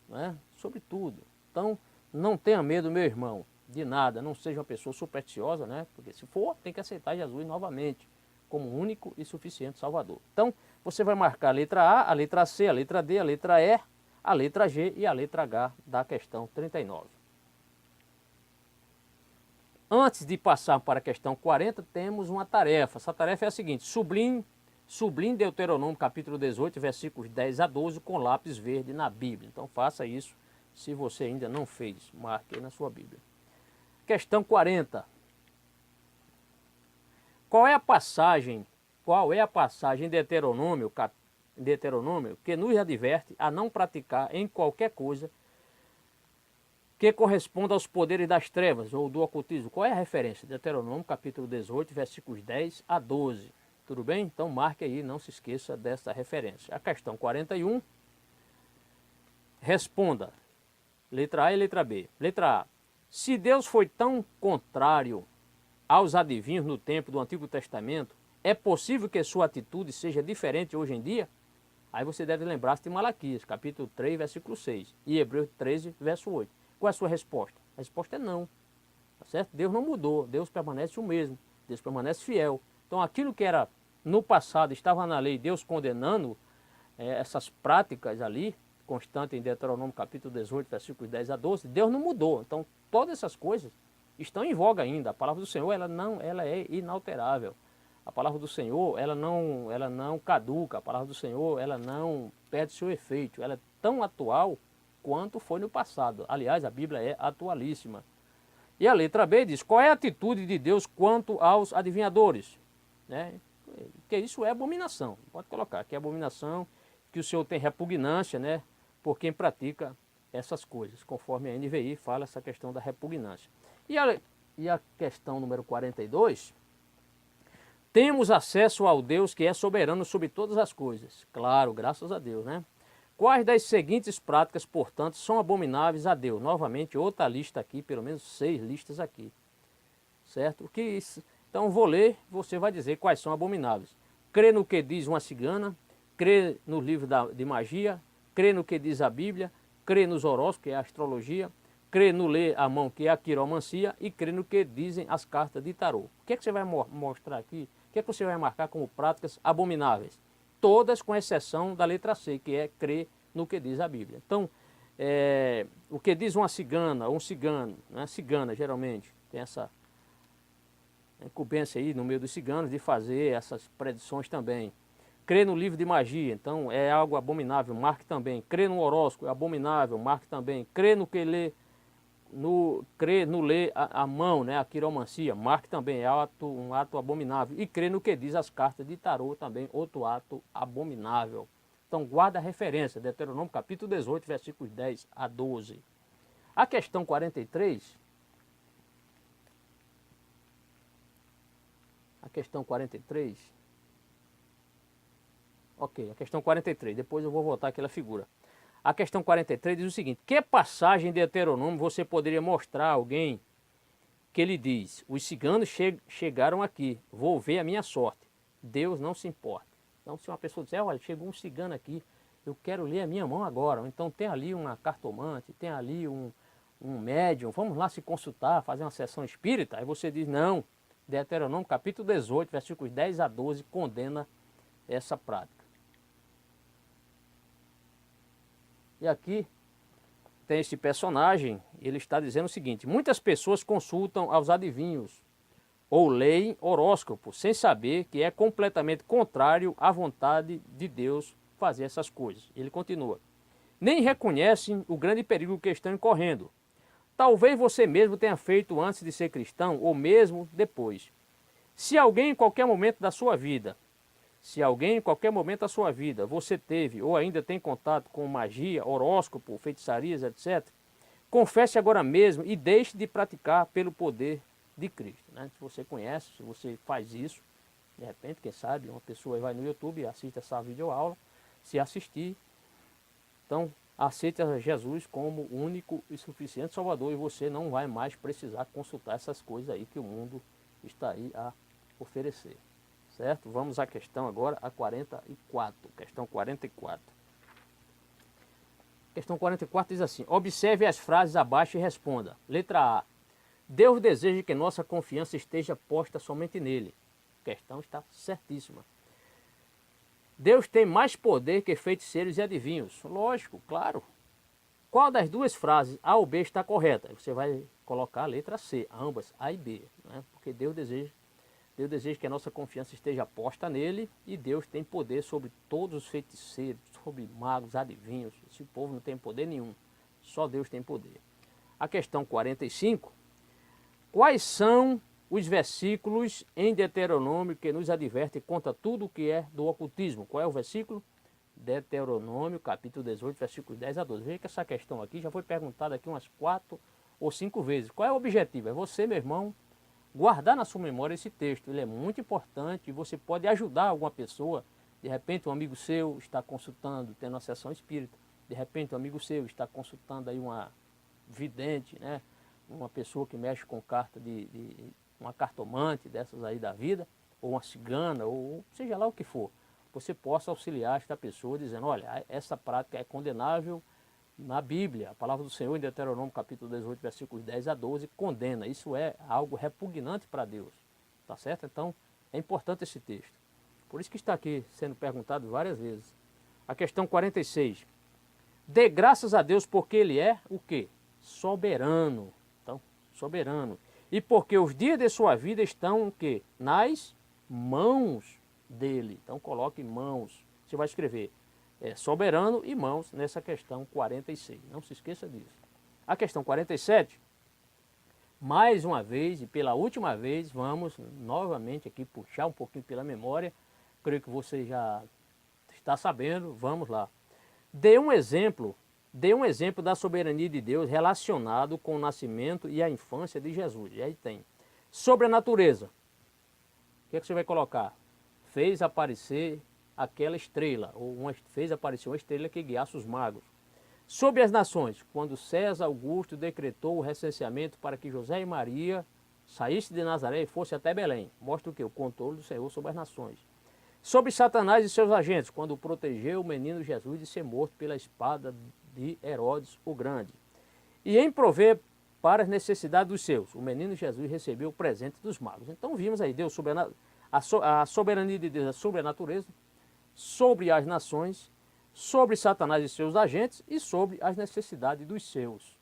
né? Sobre tudo. Então, não tenha medo, meu irmão, de nada, não seja uma pessoa supersticiosa, né? Porque se for, tem que aceitar Jesus novamente como único e suficiente Salvador. Então, você vai marcar a letra A, a letra C, a letra D, a letra E, a letra G e a letra H da questão 39. Antes de passar para a questão 40, temos uma tarefa. Essa tarefa é a seguinte: sublinhe Deuteronômio capítulo 18, versículos 10 a 12 com lápis verde na Bíblia. Então faça isso se você ainda não fez. Marque aí na sua Bíblia. Questão 40. Qual é a passagem em Deuteronômio que nos adverte a não praticar em qualquer coisa que corresponda aos poderes das trevas ou do ocultismo? Qual é a referência? Deuteronômio capítulo 18, versículos 10 a 12. Tudo bem? Então marque aí, não se esqueça dessa referência. A questão 41, responda letra A e letra B. Letra A. Se Deus foi tão contrário aos adivinhos no tempo do Antigo Testamento, é possível que sua atitude seja diferente hoje em dia? Aí você deve lembrar-se de Malaquias, capítulo 3, versículo 6, e Hebreus 13, verso 8. Qual é a sua resposta? A resposta é não. Tá certo? Deus não mudou, Deus permanece o mesmo, Deus permanece fiel. Então aquilo que era no passado, estava na lei, Deus condenando essas práticas ali, constante em Deuteronômio capítulo 18, versículos 10 a 12, Deus não mudou. Então todas essas coisas estão em voga ainda. A palavra do Senhor, ela é inalterável. A palavra do Senhor, ela não caduca. A palavra do Senhor, ela não perde seu efeito. Ela é tão atual quanto foi no passado. Aliás, a Bíblia é atualíssima. E a letra B diz: qual é a atitude de Deus quanto aos adivinhadores? Né? Que isso é abominação. Pode colocar que é abominação, que o Senhor tem repugnância, né, por quem pratica essas coisas, conforme a NVI fala essa questão da repugnância. E a questão número 42, temos acesso ao Deus que é soberano sobre todas as coisas. Claro, graças a Deus, né? Quais das seguintes práticas, portanto, são abomináveis a Deus? Novamente, outra lista aqui, pelo menos 6 listas aqui. Certo? Então, vou ler, você vai dizer quais são abomináveis. Crê no que diz uma cigana, crê no livro de magia, crê no que diz a Bíblia, crê nos horóscopos, que é a astrologia, crê no ler a mão, que é a quiromancia, e crê no que dizem as cartas de tarô. O que é que você vai mostrar aqui? O que é que você vai marcar como práticas abomináveis? Todas com exceção da letra C, que é crer no que diz a Bíblia. Então, o que diz uma cigana ou um cigano, né? Cigana geralmente tem essa incumbência aí no meio dos ciganos de fazer essas predições também. Crê no livro de magia, então é algo abominável, marque também. Crê no horóscopo, é abominável, marque também. Crê no que lê, crê no ler a mão, né, a quiromancia, marque também, é um ato abominável. E crê no que diz as cartas de tarô também, outro ato abominável. Então guarda a referência, Deuteronômio capítulo 18, versículos 10 a 12. A questão 43, ok, a questão 43, depois eu vou voltar àquela figura. A questão 43 diz o seguinte: que passagem de Deuteronômio você poderia mostrar a alguém que ele diz: os ciganos chegaram aqui, vou ver a minha sorte, Deus não se importa. Então se uma pessoa disser: olha, chegou um cigano aqui, eu quero ler a minha mão agora. Ou então tem ali uma cartomante, tem ali um médium, vamos lá se consultar, fazer uma sessão espírita. Aí você diz, não, Deuteronômio capítulo 18, versículos 10 a 12, condena essa prática. E aqui tem esse personagem, ele está dizendo o seguinte: muitas pessoas consultam aos adivinhos ou leem horóscopo sem saber que é completamente contrário à vontade de Deus fazer essas coisas. Ele continua: nem reconhecem o grande perigo que estão incorrendo. Talvez você mesmo tenha feito antes de ser cristão ou mesmo depois. Se alguém em qualquer momento da sua vida você teve ou ainda tem contato com magia, horóscopo, feitiçarias, etc., confesse agora mesmo e deixe de praticar pelo poder de Cristo. Né? Se você conhece, se você faz isso, de repente, quem sabe, uma pessoa vai no YouTube e assiste essa videoaula, se assistir, então aceite a Jesus como único e suficiente Salvador e você não vai mais precisar consultar essas coisas aí que o mundo está aí a oferecer. Certo? Vamos à questão agora, a 44. Questão 44. Questão 44 diz assim: observe as frases abaixo e responda. Letra A. Deus deseja que nossa confiança esteja posta somente nele. A questão está certíssima. Deus tem mais poder que feiticeiros e adivinhos. Lógico, claro. Qual das duas frases, A ou B, está correta? Você vai colocar a letra C, ambas, A e B. Né? Porque Deus deseja que a nossa confiança esteja posta nele e Deus tem poder sobre todos os feiticeiros, sobre magos, adivinhos. Esse povo não tem poder nenhum, só Deus tem poder. A questão 45, quais são os versículos em Deuteronômio que nos adverte contra tudo o que é do ocultismo? Qual é o versículo? Deuteronômio, capítulo 18, versículos 10 a 12. Veja que essa questão aqui já foi perguntada aqui umas 4 ou 5 vezes. Qual é o objetivo? É você, meu irmão, guardar na sua memória esse texto. Ele é muito importante e você pode ajudar alguma pessoa. De repente um amigo seu está consultando, tendo uma sessão espírita. De repente um amigo seu está consultando aí uma vidente, né? Uma pessoa que mexe com carta uma cartomante dessas aí da vida, ou uma cigana, ou seja lá o que for. Você possa auxiliar esta pessoa dizendo, olha, essa prática é condenável na Bíblia. A palavra do Senhor em Deuteronômio capítulo 18, versículos 10 a 12, condena. Isso é algo repugnante para Deus. Tá certo? Então, é importante esse texto. Por isso que está aqui sendo perguntado várias vezes. A questão 46. Dê graças a Deus porque Ele é o quê? Soberano. Então, soberano. E porque os dias de sua vida estão o quê? Nas mãos dele. Então, coloque mãos. Você vai escrever soberano e mãos nessa questão 46. Não se esqueça disso. A questão 47, mais uma vez e pela última vez, vamos novamente aqui puxar um pouquinho pela memória. Creio que você já está sabendo. Vamos lá. Dê um exemplo da soberania de Deus relacionado com o nascimento e a infância de Jesus. E aí tem. Sobre a natureza. O que é que você vai colocar? Fez aparecer aquela estrela, fez aparecer uma estrela que guiasse os magos. Sobre as nações, quando César Augusto decretou o recenseamento para que José e Maria saíssem de Nazaré e fossem até Belém. Mostra o quê? O controle do Senhor sobre as nações. Sobre Satanás e seus agentes, quando protegeu o menino Jesus de ser morto pela espada de Herodes o Grande. E em prover para as necessidades dos seus. O menino Jesus recebeu o presente dos magos. Então vimos aí, Deus sobre a soberania de Deus sobre a natureza, sobre as nações, sobre Satanás e seus agentes e sobre as necessidades dos seus.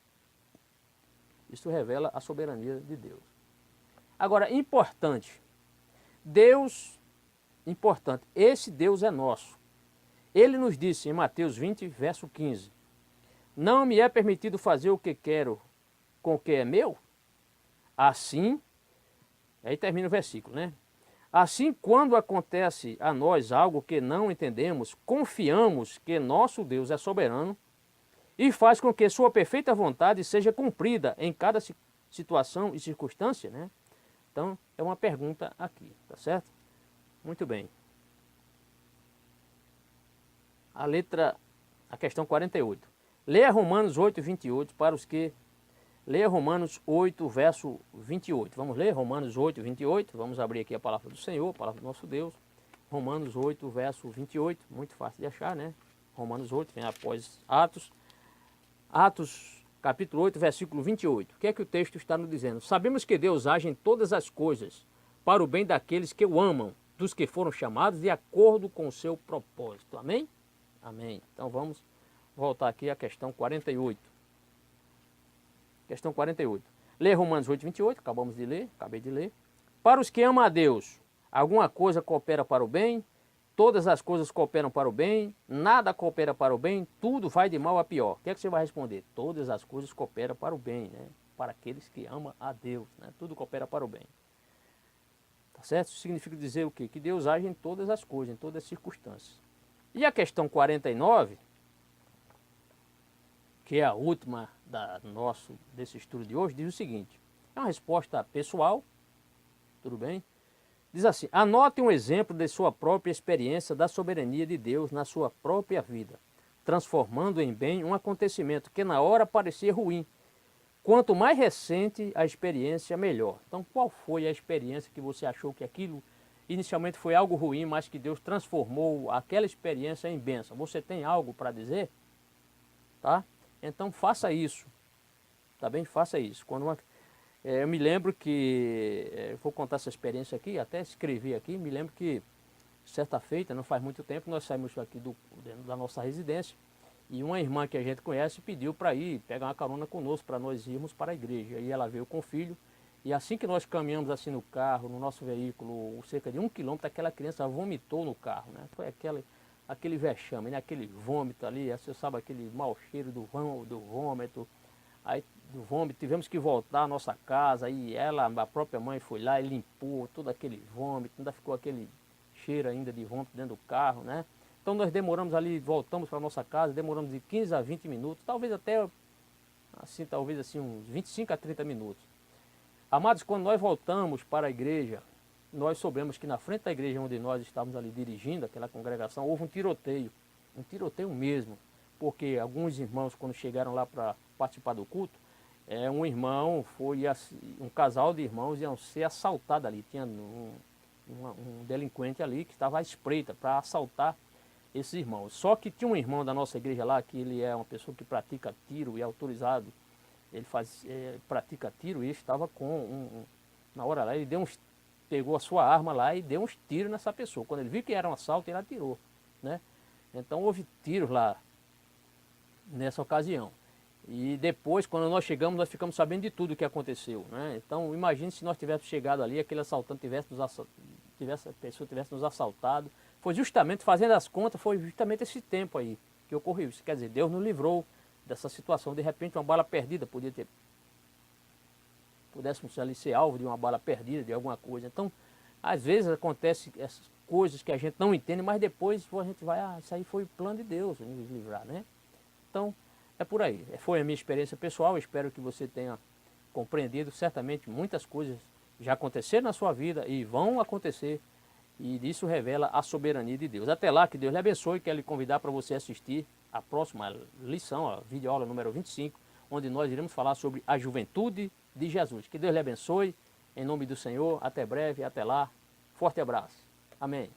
Isso revela a soberania de Deus. Agora, importante, esse Deus é nosso. Ele nos disse em Mateus 20, verso 15, não me é permitido fazer o que quero com o que é meu? Assim, aí termina o versículo, né? Assim, quando acontece a nós algo que não entendemos, confiamos que nosso Deus é soberano e faz com que sua perfeita vontade seja cumprida em cada situação e circunstância, né? Então, é uma pergunta aqui, tá certo? Muito bem. A questão 48. Leia Romanos 8, 28 para os que... Leia Romanos 8, verso 28. Vamos ler Romanos 8, 28. Vamos abrir aqui a palavra do Senhor, a palavra do nosso Deus. Romanos 8, verso 28. Muito fácil de achar, né? Romanos 8 vem após Atos. Atos capítulo 8, versículo 28. O que é que o texto está nos dizendo? Sabemos que Deus age em todas as coisas para o bem daqueles que o amam, dos que foram chamados de acordo com o seu propósito. Amém? Amém. Então vamos voltar aqui à questão 48. Questão 48. Lê Romanos 8, 28, acabei de ler. Para os que amam a Deus, alguma coisa coopera para o bem, todas as coisas cooperam para o bem, nada coopera para o bem, tudo vai de mal a pior. O que é que você vai responder? Todas as coisas cooperam para o bem, né? Para aqueles que amam a Deus, né? Tudo coopera para o bem. Tá certo? Isso significa dizer o quê? Que Deus age em todas as coisas, em todas as circunstâncias. E a questão 49, que é a última desse estudo de hoje, diz o seguinte. É uma resposta pessoal, tudo bem? Diz assim, anote um exemplo de sua própria experiência da soberania de Deus na sua própria vida, transformando em bem um acontecimento que na hora parecia ruim. Quanto mais recente a experiência, melhor. Então, qual foi a experiência que você achou que aquilo inicialmente foi algo ruim, mas que Deus transformou aquela experiência em bênção? Você tem algo para dizer? Tá? Então, faça isso. Tá bem? Faça isso. Eu me lembro que, vou contar essa experiência aqui, até escrevi aqui, me lembro que, certa feita, não faz muito tempo, nós saímos aqui da nossa residência e uma irmã que a gente conhece pediu para ir pegar uma carona conosco, para nós irmos para a igreja. E ela veio com o filho, e assim que nós caminhamos assim no carro, no nosso veículo, cerca de 1 quilômetro, aquela criança vomitou no carro, né? Foi aquele vexame, né? Aquele vômito ali, você sabe, aquele mau cheiro do vômito. Aí do vômito tivemos que voltar à nossa casa, aí a própria mãe foi lá e limpou todo aquele vômito, ainda ficou aquele cheiro ainda de vômito dentro do carro, né? Então nós demoramos ali, voltamos para a nossa casa, demoramos de 15 a 20 minutos, talvez assim uns 25 a 30 minutos. Amados, quando nós voltamos para a igreja, nós soubemos que na frente da igreja onde nós estávamos ali dirigindo, aquela congregação, houve um tiroteio mesmo, porque alguns irmãos, quando chegaram lá para participar do culto, um casal de irmãos iam ser assaltados ali, tinha um delinquente ali que estava à espreita para assaltar esses irmãos. Só que tinha um irmão da nossa igreja lá, que ele é uma pessoa que pratica tiro e é autorizado, ele pratica tiro, e estava na hora lá, ele pegou a sua arma lá e deu uns tiros nessa pessoa. Quando ele viu que era um assalto, ele atirou, né? Então houve tiros lá nessa ocasião. E depois, quando nós chegamos, nós ficamos sabendo de tudo o que aconteceu, né? Então imagine se nós tivéssemos chegado ali, aquele assaltante a pessoa tivesse nos assaltado. Foi justamente, fazendo as contas, foi justamente esse tempo aí que ocorreu. Isso quer dizer, Deus nos livrou dessa situação. De repente, uma bala perdida pudéssemos ali ser alvo de uma bala perdida, de alguma coisa. Então, às vezes acontece essas coisas que a gente não entende, mas depois a gente vai, isso aí foi o plano de Deus, nos livrar, né? Então, é por aí. Foi a minha experiência pessoal, espero que você tenha compreendido. Certamente muitas coisas já aconteceram na sua vida e vão acontecer, e isso revela a soberania de Deus. Até lá, que Deus lhe abençoe. Quero lhe convidar para você assistir a próxima lição, a videoaula número 25, onde nós iremos falar sobre a juventude de Jesus. Que Deus lhe abençoe, em nome do Senhor. Até breve, até lá. Forte abraço. Amém.